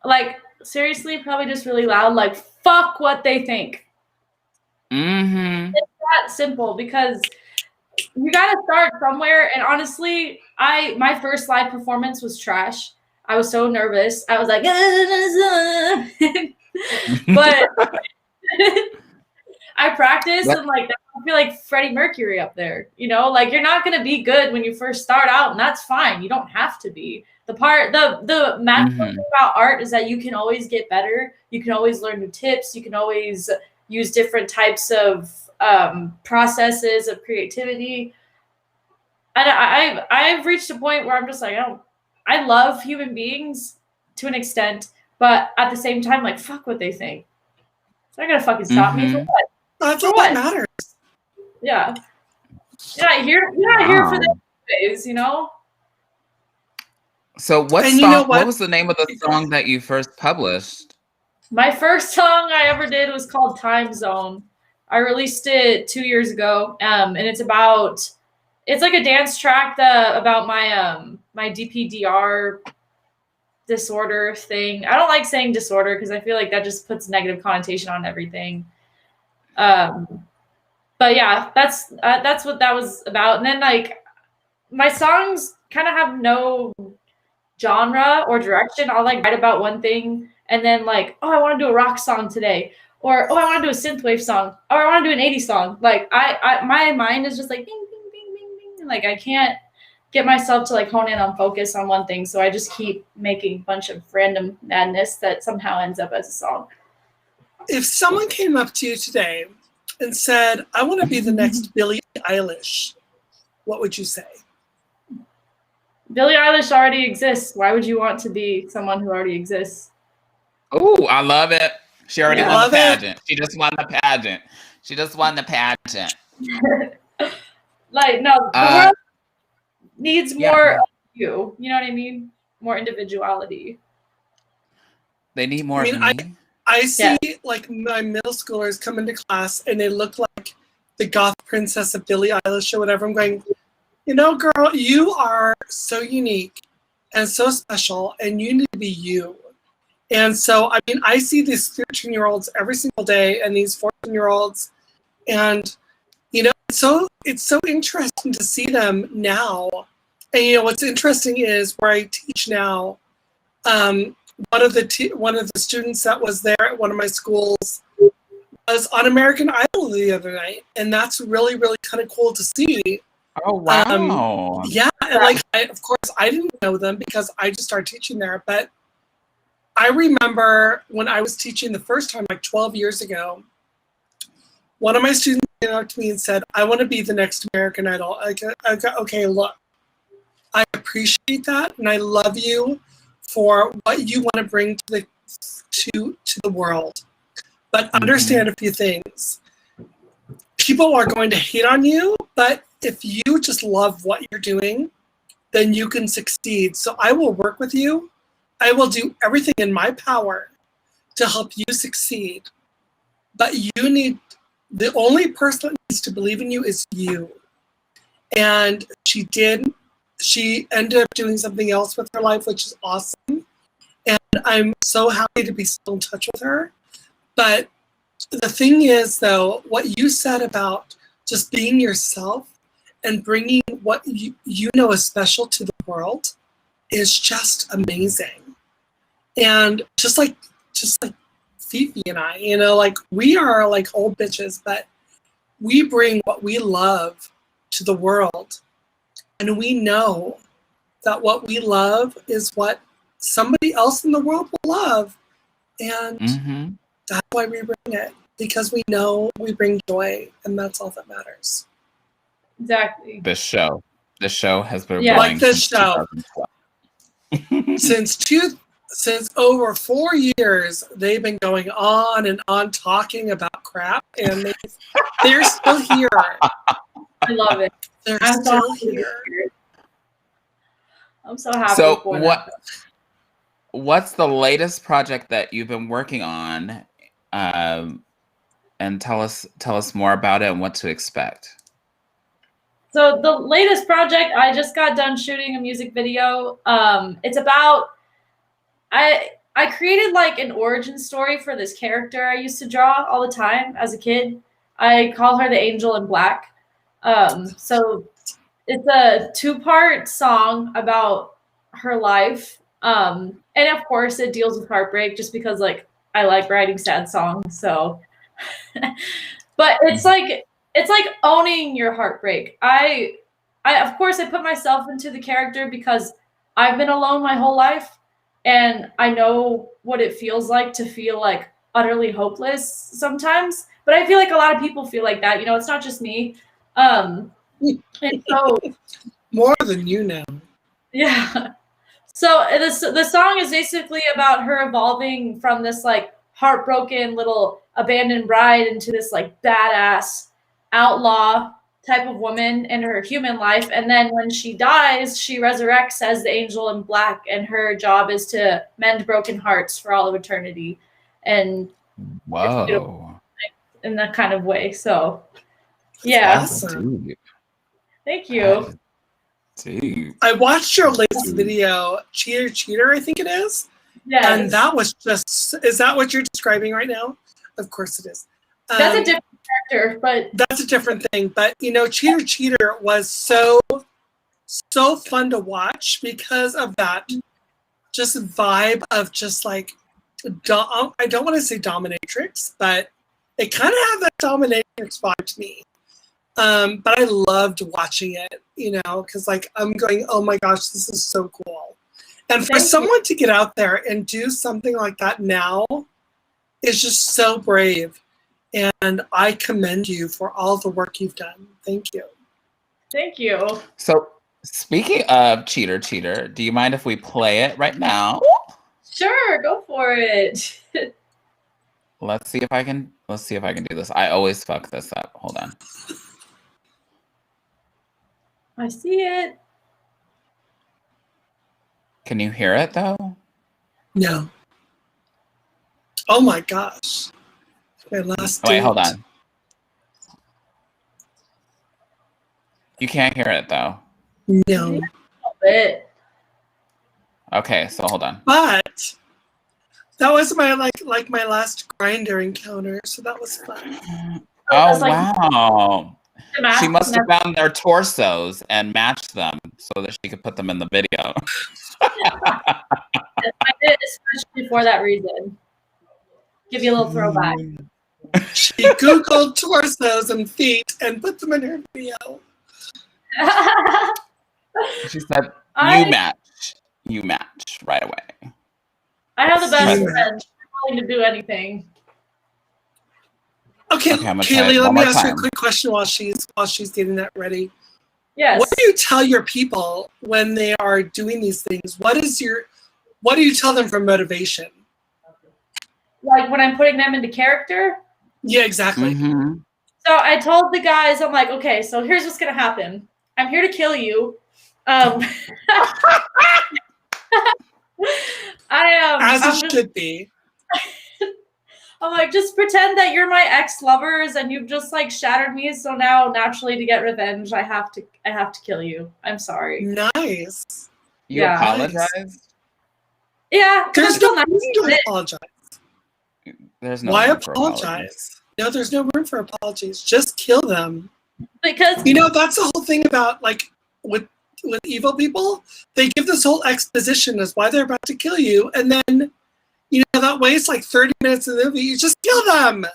Like, seriously, probably just really loud, like, fuck what they think. It's that simple, because you gotta start somewhere. And honestly, my first live performance was trash. I was so nervous. I was like, but I practiced and like I feel like Freddie Mercury up there, you know, like you're not gonna be good when you first start out, and that's fine. You don't have to be. The magical thing about art is that you can always get better. You can always learn new tips. You can always use different types of processes of creativity. And I've reached a point where I'm just like, I love human beings to an extent, but at the same time, like, fuck what they think. They're not gonna fucking stop me for what? That's all that matters. Yeah. You're not here for the days, you know? So what was the name of the song that you first published? My first song I ever did was called Time Zone. I released it 2 years ago. And it's like a dance track about my DPDR disorder thing. I don't like saying disorder because I feel like that just puts negative connotation on everything. But yeah, that's what that was about. And then like my songs kind of have no genre or direction. I'll like write about one thing and then like, oh, I want to do a rock song today, or oh, I want to do a synthwave song, or I want to do an 80s song. Like my mind is just like bing, bing, bing, bing, bing. Like I can't get myself to like hone in on focus on one thing. So I just keep making a bunch of random madness that somehow ends up as a song. If someone came up to you today and said, I want to be the next Billie Eilish, what would you say? Billie Eilish already exists. Why would you want to be someone who already exists? Oh, I love it. She already won Love the it. pageant. She just won the pageant. She just won the pageant. Like, no, the world needs more of you. You know what I mean? More individuality. They need more of me. I see like my middle schoolers come into class and they look like the goth princess of Billie Eilish or whatever. I'm going, you know, girl, you are so unique and so special, and you need to be you. And so, I mean, I see these 13-year-olds every single day and these 14-year-olds, and, you know, it's so interesting to see them now. And, you know, what's interesting is where I teach now, one of the students that was there at one of my schools was on American Idol the other night, and that's really, really kind of cool to see. Oh, wow. Yeah, and like, of course, I didn't know them because I just started teaching there, but I remember when I was teaching the first time, like 12 years ago, one of my students came up to me and said, I want to be the next American Idol. I go, okay, look, I appreciate that, and I love you for what you want to bring to the world. But understand a few things. People are going to hate on you, but if you just love what you're doing, then you can succeed. So I will work with you. I will do everything in my power to help you succeed. But the only person that needs to believe in you is you. And she did. She ended up doing something else with her life, which is awesome. And I'm so happy to be still in touch with her. But the thing is, though, what you said about just being yourself and bringing what you know is special to the world is just amazing. And just like Fefe and I, you know, like we are like old bitches, but we bring what we love to the world. And we know that what we love is what somebody else in the world will love. And that's why we bring it, because we know we bring joy, and that's all that matters. Exactly. The show has been Yeah, going like this since show. 2012. Since over 4 years, they've been going on and on talking about crap, and they're still here. I love it. They're I'm still so here. I'm so happy. So for them. what's the latest project that you've been working on? And tell us more about it and what to expect. So the latest project, I just got done shooting a music video. It's about I created like an origin story for this character I used to draw all the time as a kid. I call her the Angel in Black. So it's a 2-part song about her life. And of course it deals with heartbreak just because like I like writing sad songs. So but it's like owning your heartbreak. I of course I put myself into the character because I've been alone my whole life, and I know what it feels like to feel like utterly hopeless sometimes. But I feel like a lot of people feel like that. You know, it's not just me. And so More than you know. yeah. So the song is basically about her evolving from this like heartbroken little abandoned bride into this like badass outlaw type of woman in her human life. And then when she dies, she resurrects as the Angel in Black, and her job is to mend broken hearts for all of eternity. And Whoa. in that kind of way. So yeah. Awesome. Deep. Thank you. Deep. I watched your latest video, Cheater, I think it is. Yes. And that was just, is that what you're describing right now? Of course it is. That's a different character, but that's a different thing. But, you know, Cheater was so so fun to watch because of that just vibe of just like, I don't want to say dominatrix, but it kind of had that dominatrix vibe to me. But I loved watching it, you know, because like I'm going, oh my gosh, this is so cool. And for someone to get out there and do something like that now is just so brave. And I commend you for all the work you've done. Thank you. Thank you. So speaking of Cheater, do you mind if we play it right now? Sure, go for it. Let's see if I can do this. I always fuck this up. Hold on. I see it. Can you hear it though? No. Oh my gosh. My last Wait, hold on. You can't hear it though. No. A bit. Okay, so hold on. But that was my like my last grinder encounter, so that was fun. Oh like, wow. She must have never- found their torsos and matched them so that she could put them in the video. I did especially for that reason. Give you a little throwback. She Googled torsos and feet and put them in her video. She said, you match right away. I have the best You friends. I'm willing to do anything. Okay, I'm gonna try it Kaylee, let one me more ask you a time. quick question while she's getting that ready. Yes. What do you tell your people when they are doing these things? What do you tell them for motivation? Like when I'm putting them into character? Yeah, exactly. Mm-hmm. So I told the guys, I'm like, okay, so here's what's gonna happen. I'm here to kill you. As I'm it just- should be. I'm like, just pretend that you're my ex-lovers and you've just like shattered me. So now naturally to get revenge, I have to kill you. I'm sorry. Nice. You Yeah. apologized? Yeah, There's still no not reason to apologize. There's no Why room for apologies. apologize? No, there's no room for apologies. Just kill them. because You know, that's the whole thing about like with evil people. They give this whole exposition as why they're about to kill you, and then you know that wastes like 30 minutes of the movie. You just kill them.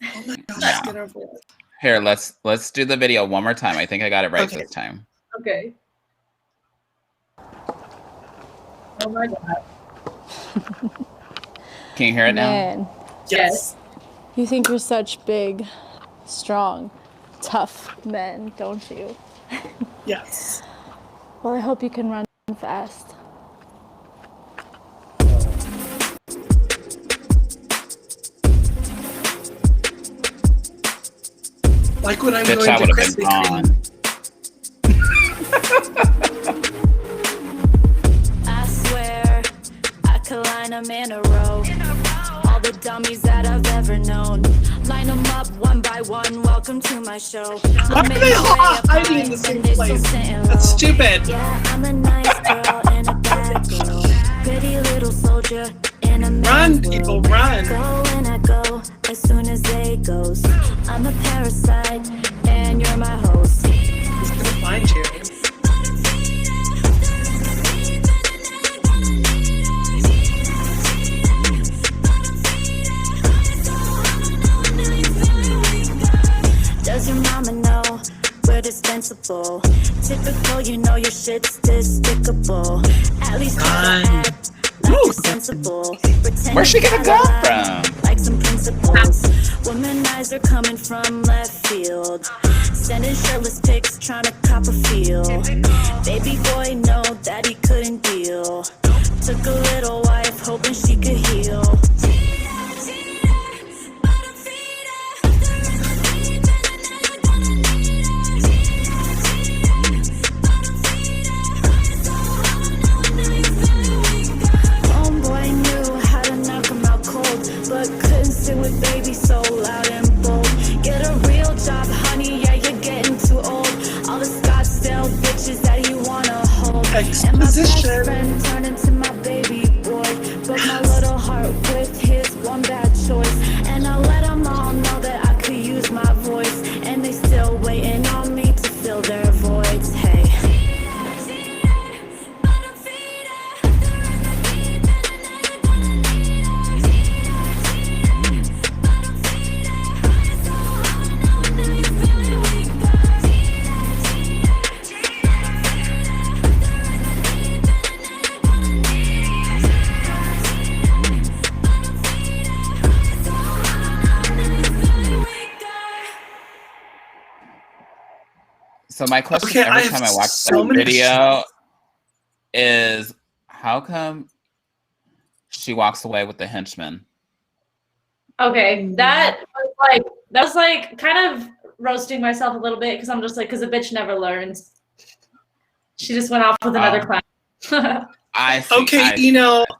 Oh my gosh, Yeah. get over it. Here, let's do the video one more time. I think I got it right Okay. this time. okay. Oh my god. Can you hear it now? Man, Yes. you think you're such big, strong, tough men, don't you? Yes. Well, I hope you can run fast. Like when I'm Bitch, going I to would have been Krispy gone. Kreme. I swear I could line them in a row. All the dummies that I've ever known. Line them up one by one. Welcome to my show. Why are they all hiding in the same place? That's stupid. Yeah, I'm a nice girl and a bad girl. Pretty little soldier in a Run, man's people, world. run. Go and I go as soon as they goes. I'm a parasite and you're my host. He's gonna find you. Does your mama know we're dispensable? Typical, you know your shit's despicable. At least try to Run. act like you're sensible. Pretend Where's she gonna you go got from? like some principles. Womanizer coming from left field. Sending shirtless pics, trying to cop a feel. Baby boy know that he couldn't deal. Took a little wife, hoping she could heal. Homeboy knew how to knock him out cold, but couldn't sit with baby so loud and bold. Get a real job, honey, yeah, you're getting too old. All the Scottsdale bitches that you wanna hold. And my best Exposition. friend turned into my baby boy. Broke my little heart with his one bad choice. And I let them all know that I could use my voice. And they still waiting on me to fill their voids, hey. So my question Okay, I every have time I watch so that many video is, how come she walks away with the henchman? Okay, that was like kind of roasting myself a little bit because I'm just like, because the bitch never learns. She just went off with another class. I see. Okay, I see.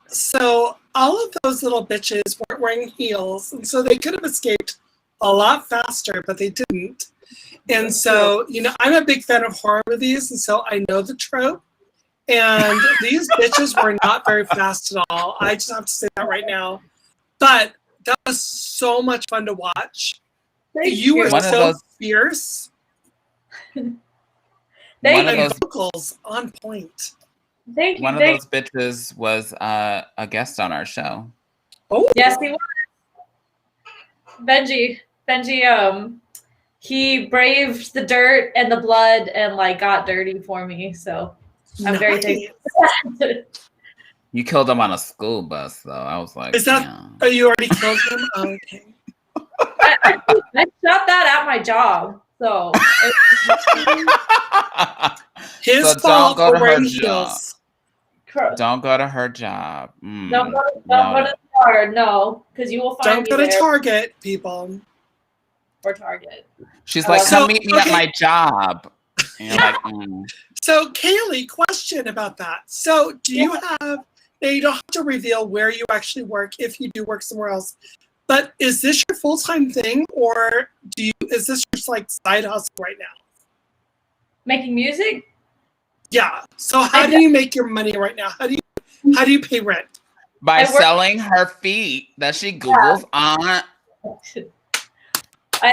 so all of those little bitches weren't wearing heels, and so they could have escaped a lot faster, but they didn't. And so, I'm a big fan of horror movies, and so I know the trope. And these bitches were not very fast at all. I just have to say that right now. But that was so much fun to watch. You were so fierce. Thank And vocals on point. Thank you. One of those bitches was a guest on our show. Oh yes, he was. Benji, he braved the dirt and the blood and like got dirty for me. So I'm very thankful. You killed him on a school bus, though. I was like, is that? yeah. Oh, you already killed him? Oh, okay. I shot that at my job. So his So fault don't go for to her wearing job. heels. Don't go to her job. Don't go to the yard, no, because you will find Don't go to Target, people. Or Target. She's like, come meet me at my job. And you're like, So, Kaylee, question about that. So, do you have? Now, you don't have to reveal where you actually work if you do work somewhere else. But is this your full-time thing, or is this just like side hustle right now? Making music? Yeah. So how do you make your money right now? How do you pay rent? By selling her feet that she Googles on. I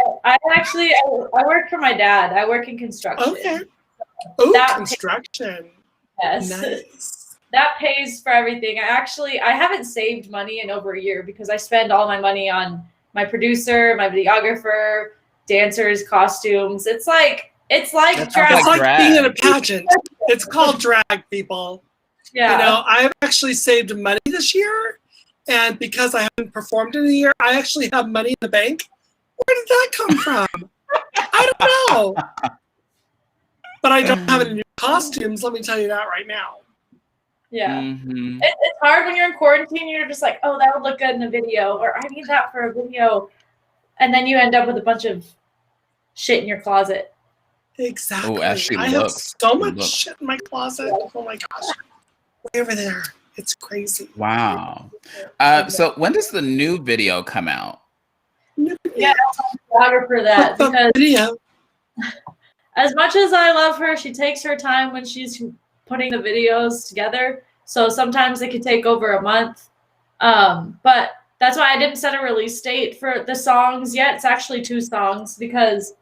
work for my dad. I work in construction. Okay. Oh, construction. Yes. Nice. That pays for everything. I haven't saved money in over a year because I spend all my money on my producer, my videographer, dancers, costumes. It's like drag. It's like being in a pageant. It's called drag, people. Yeah. I've actually saved money this year, and because I haven't performed in a year, I actually have money in the bank. Where did that come from? I don't know. But I don't have any new costumes, let me tell you that right now. Yeah. Mm-hmm. It's hard when you're in quarantine. You're just like, oh, that would look good in a video, or I need that for a video. And then you end up with a bunch of shit in your closet. Exactly. Oh, as she I looks. have so much shit in my closet. Oh my gosh. Way over there. It's crazy. Wow. So when does the new video come out? Yeah, I'm for that because video. As much as I love her, she takes her time when she's putting the videos together. So sometimes it could take over a month. But that's why I didn't set a release date for the songs yet. It's actually 2 songs because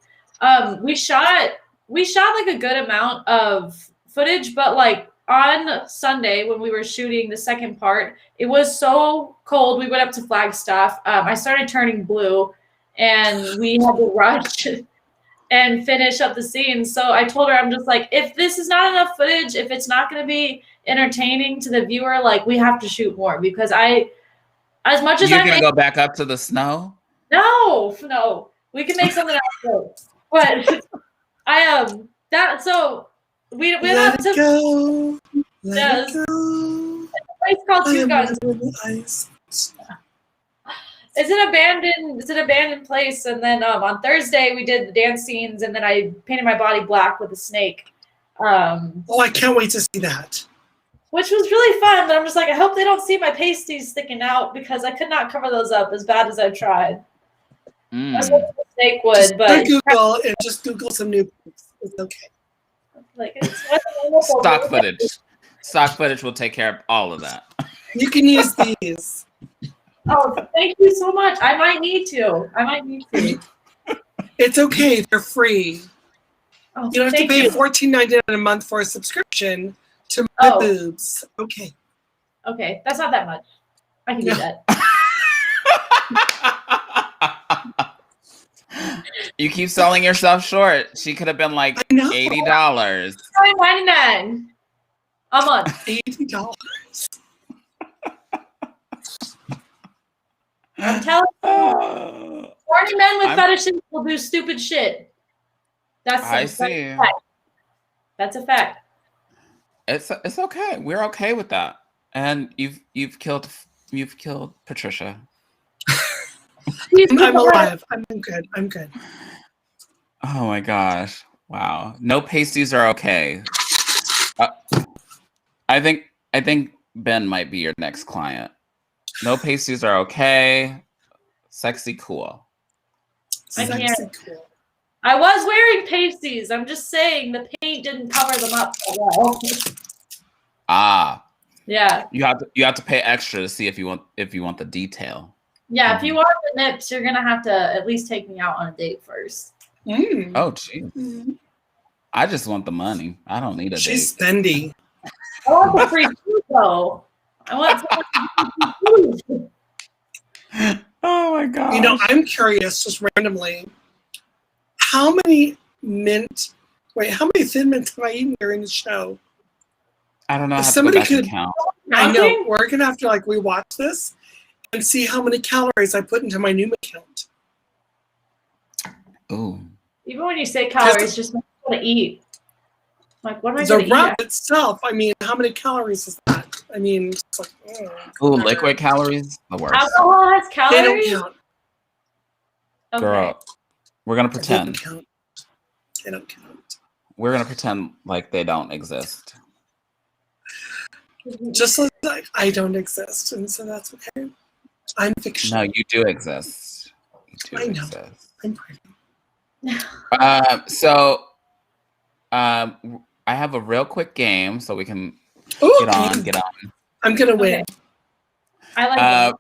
we shot like a good amount of footage, but like on Sunday when we were shooting the second part, it was so cold. We went up to Flagstaff. I started turning blue and we had to rush and finish up the scenes. So I told her, I'm just like, if this is not enough footage, if it's not going to be entertaining to the viewer, like we have to shoot more because as much as you're going to go back up to the snow? No, we can make something else. But so we went up to go. Yes. Let it go. It's a place called Two Guns. It's an abandoned place. And then on Thursday we did the dance scenes, and then I painted my body black with a snake. I can't wait to see that. Which was really fun, but I'm just like, I hope they don't see my pasties sticking out because I could not cover those up as bad as I tried. That's what the snake would, just but Google and just Google some new posts. It's okay. Like it's stock footage. Stock footage will take care of all of that. You can use these. Oh, thank you so much. I might need to. It's okay. They're free. Oh, you don't have to pay $14.99 a month for a subscription to my boobs. Okay. Okay, that's not that much. I can do that. You keep selling yourself short. She could have been like $80. $9.99 a month. $80. I'm telling you, horny men with fetishes will do stupid shit. I see. That's a fact. It's okay. We're okay with that. And you've killed Patricia. I'm alive. I'm good. I'm good. Oh my gosh! Wow. No pasties are okay. I think Ben might be your next client. No pasties are okay. Sexy cool. I Sexy can't. cool. I was wearing pasties. I'm just saying the paint didn't cover them up so well. Ah. Yeah. You have to pay extra to see if you want the detail. Yeah, if you want the nips, you're gonna have to at least take me out on a date first. Mm. Oh, geez. I just want the money. I don't need a She's date. spendy. I want the free food though. I want some food. Oh my god. You know, I'm curious, just randomly, how many thin mints have I eaten during the show? I don't know how If to go somebody back and could- count. I know, we're gonna have to rewatch this and see how many calories I put into my Noom account. Ooh. Even when you say calories, just make me want to eat. Like, what am I The gonna eat? wrap itself, I mean, how many calories is that? I mean, it's like, Ooh, liquid calories? The worst. Alcohol has they calories? don't count. Okay. Girl, we're gonna They don't pretend. count. They don't count. We're gonna pretend like they don't exist. Just like I don't exist, and so that's okay. I'm fiction. No, you do exist. You do I know. exist. I'm pretty. I have a real quick game so we can Ooh, get on. I'm gonna win. I like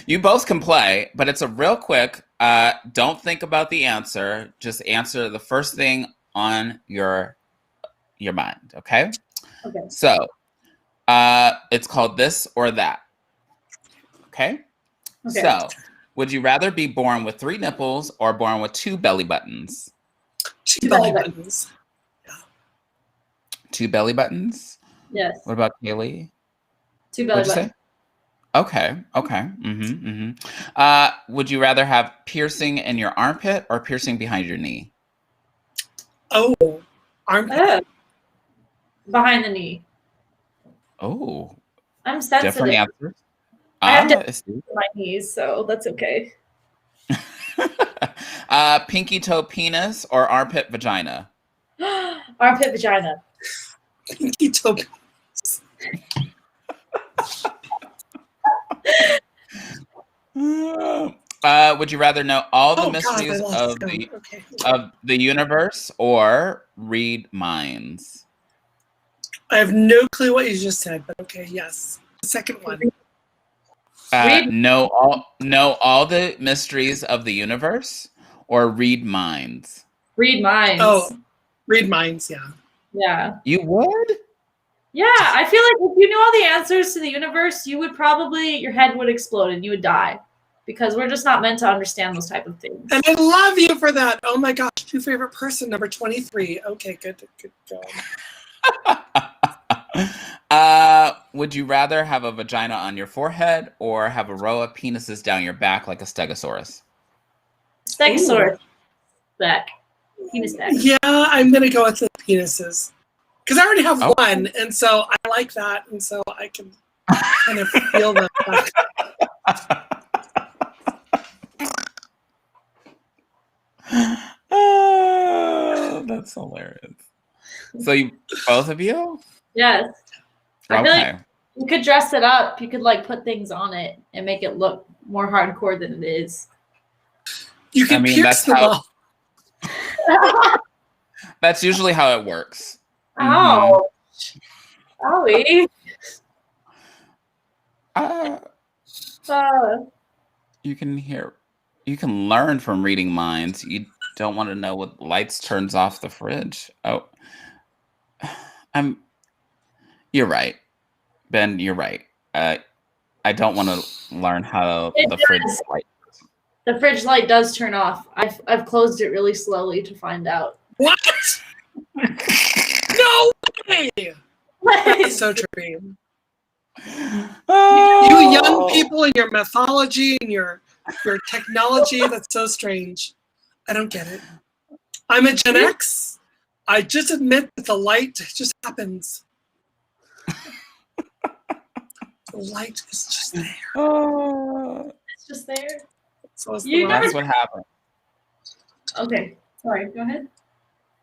You both can play, but it's a real quick. Don't think about the answer. Just answer the first thing on your mind. Okay. Okay. So, it's called This or That. Okay. Okay. So, would you rather be born with 3 nipples or born with 2 belly buttons? 2 belly buttons. 2 belly buttons. Yes. What about Chayle? 2 belly What'd you buttons. say? Okay. Would you rather have piercing in your armpit or piercing behind your knee? Oh, armpit. Behind the knee. Oh, I'm sensitive. different answers. I have to I see. my knees, so that's okay. Pinky toe penis or armpit vagina? Armpit vagina. Pinky toe. Would you rather know all the Oh, mysteries God, I of lost the it. Okay. of the universe or read minds? I have no clue what you just said, but okay, yes. The second one. Know all the mysteries of the universe or read minds? Read minds. Oh, read minds, yeah. Yeah. You would? Yeah, I feel like if you knew all the answers to the universe, you would probably, your head would explode and you would die. Because we're just not meant to understand those type of things. And I love you for that. Oh my gosh, two favorite person, number 23. Okay, good job. Would you rather have a vagina on your forehead or have a row of penises down your back like a stegosaurus? Stegosaurus back. Penis back. Yeah, I'm going to go with the penises. Because I already have Okay. one, and so I like that, and so I can kind of feel the Oh, that's hilarious. So you both of you? Yes. I feel Okay. like you could dress it up. You could like put things on it and make it look more hardcore than it is. You can pierce that's them how Ouch. that's usually how it works. Owie. Uh, you can learn from reading minds. You don't want to know what lights turns off the fridge. Oh, you're right. Ben, you're right. I don't want to learn how the fridge light. The fridge light does turn off. I've closed it really slowly to find out. What? No way! That's so trippy. You young people and your mythology and your technology, that's so strange. I don't get it. I'm a Gen X, I just admit that the light just happens. The light is just there. It's just there. So is You the That's light. what happened. Okay. Sorry. Go ahead.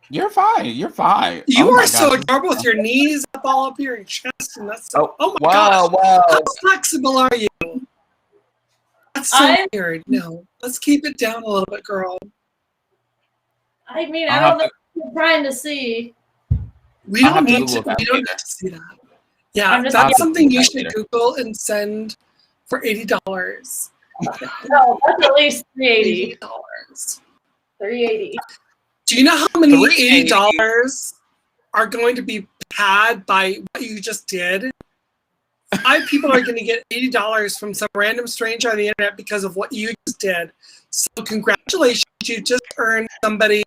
You're fine. You're fine. You Oh my are so God. adorable with your knees all up your chest, and that's so. Oh my Whoa, gosh! whoa. How flexible are you? That's so weird. No, let's keep it down a little bit, girl. I mean, I'll I don't have know what you're trying to see. We I'll don't have to need to. Google that We don't later. need to see that. Yeah, I'm just- I'll have that's to something Google you that should later. Google and send for $80. No, that's at least $380. $80. $380. Do you know how many $380. $80 are going to be had by what you just did? 5 people are going to get $80 from some random stranger on the internet because of what you just did. So congratulations, you just earned somebody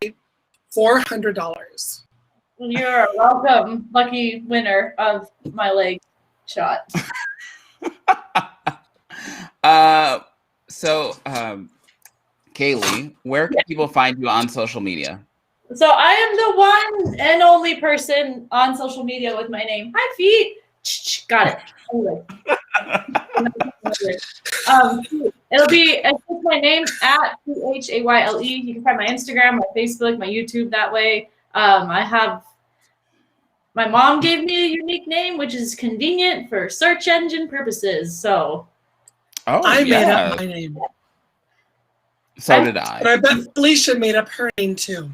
$400. You're a welcome, lucky winner of my leg shot. Kaylee, where can people find you on social media? So I am the one and only person on social media with my name. Hi, feet. Got it. Anyway. It's just my name at Chayle. You can find my Instagram, my Facebook, my YouTube that way. My mom gave me a unique name, which is convenient for search engine purposes. So I made up my name. So did I. And I bet Felicia made up her name too.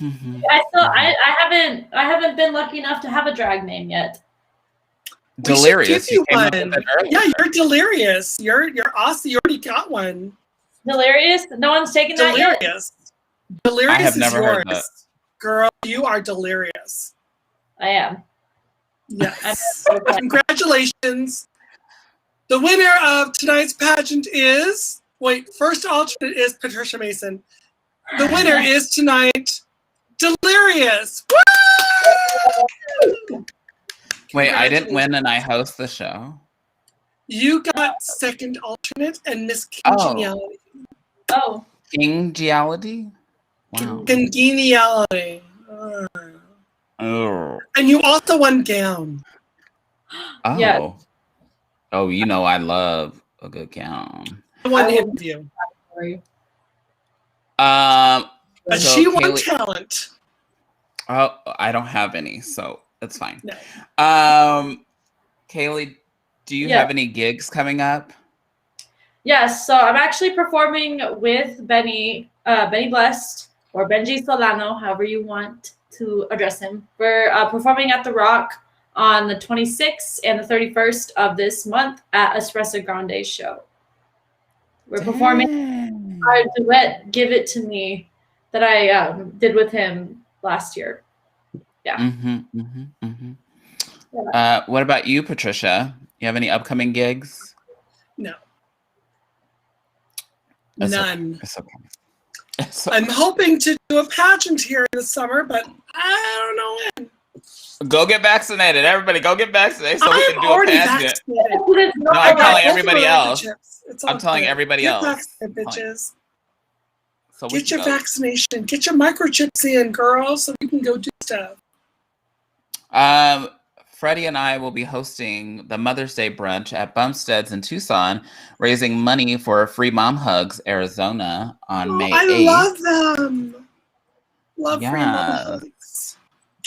I haven't been lucky enough to have a drag name yet. Delirious. You came up one. with it earlier. Yeah, you're delirious. You're awesome. You already got one. Delirious? No one's taken that yet? Delirious I have is never yours. heard that. Girl, you are delirious. I am. Yes. Congratulations. The winner of tonight's pageant is, first alternate is Patricia Mason. The winner is tonight, Delirious. Woo! Wait, I didn't win and I host the show? You got second alternate and Miss Congeniality. Oh. Congeniality? Wow. Congeniality. Oh. And you also won gown. Oh. Yeah. Oh, you know I love a good gown. I won interview. But she won talent. Oh, I don't have any, so it's fine. No. Kaylee, do you have any gigs coming up? Yes, so I'm actually performing with Benny Blessed or Benji Solano, however you want to address him. We're performing at The Rock on the 26th and the 31st of this month at Espresso Grande show. We're performing our duet, Give It To Me, that I did with him last year. Yeah. What about you, Patricia? You have any upcoming gigs? No. It's None. Okay. It's okay. It's okay. I'm hoping to do a pageant here in the summer, but I don't know when. Go get vaccinated. Everybody, go get vaccinated so we I'm can do a already pageant. vaccinated. No, I'm telling everybody else. It's all I'm telling good. everybody Get else. vaccinated, bitches. So we Get can your go. vaccination. Get your microchips in, girl, so we can go do stuff. Freddie and I will be hosting the Mother's Day brunch at Bumstead's in Tucson, raising money for Free Mom Hugs Arizona on May 8th. I love them. Love Free Mom Yes.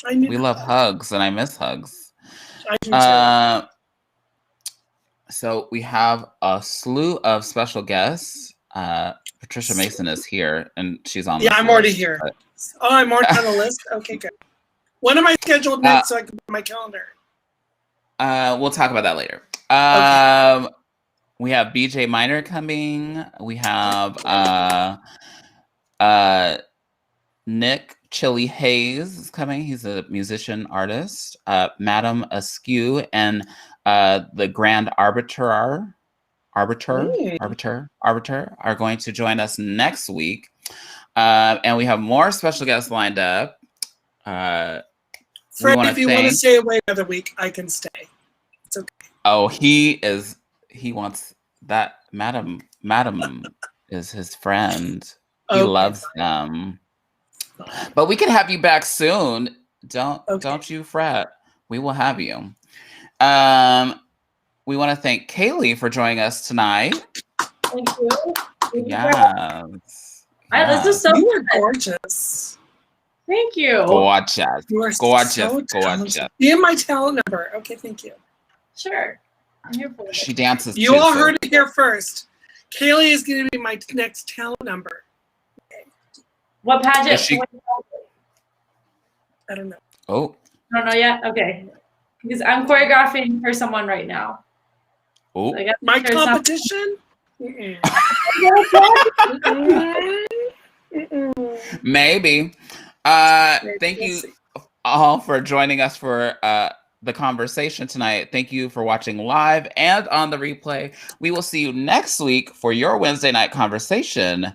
Hugs. We love hugs, and I miss hugs. I do too. So we have a slew of special guests. Patricia Mason is here, and she's on. Yeah, the I'm list, already here. but- Oh, I'm already on the list? Okay, good. When am I scheduled next so I can put my calendar? We'll talk about that later. We have BJ Minor coming. We have Nick Chili Hayes is coming. He's a musician artist. Madam Askew and the Grand Arbiter are going to join us next week. And we have more special guests lined up. Fred, if you want to stay away another week, I can stay. It's okay. Oh, he wants that. Madam is his friend. He loves them. But we can have you back soon. Okay. Don't you fret. We will have you. We want to thank Chayle for joining us tonight. Thank you. Yes. This is so You good. are gorgeous. Thank you. Gorgeous. You are Gorgeous. so Gorgeous. talented. Be in my talent number. Okay, thank you. Sure. I'm here for it. She dances You too, all so- heard it here first. Chayle is going to be my next talent number. What pageant? Is she- I don't know. Oh. I don't know yet. Okay. Because I'm choreographing for someone right now. Oh. I guess My there's some- competition? Mm-mm. Mm-mm. Maybe. Maybe. Thank We'll you see. all for joining us for the conversation tonight. Thank you for watching live and on the replay. We will see you next week for your Wednesday night conversation.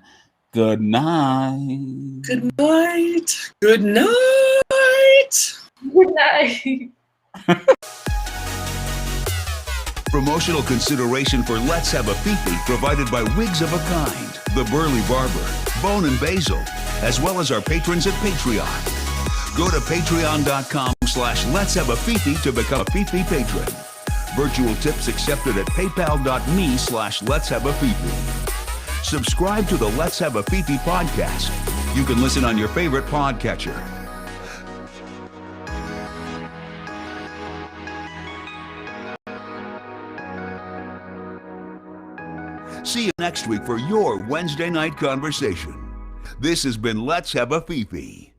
Good night. Good night. Good night. Good night. Promotional consideration for Let's Have a Fefe provided by Wigs of a Kind, The Burly Barber, Bone and Basil, as well as our patrons at Patreon. Go to patreon.com/Let's Have a Fefe to become a Fefe patron. Virtual tips accepted at paypal.me/Let's Have a Fefe. Subscribe to the Let's Have a Fefe podcast. You can listen on your favorite podcatcher. See you next week for your Wednesday night conversation. This has been Let's Have a Fefe.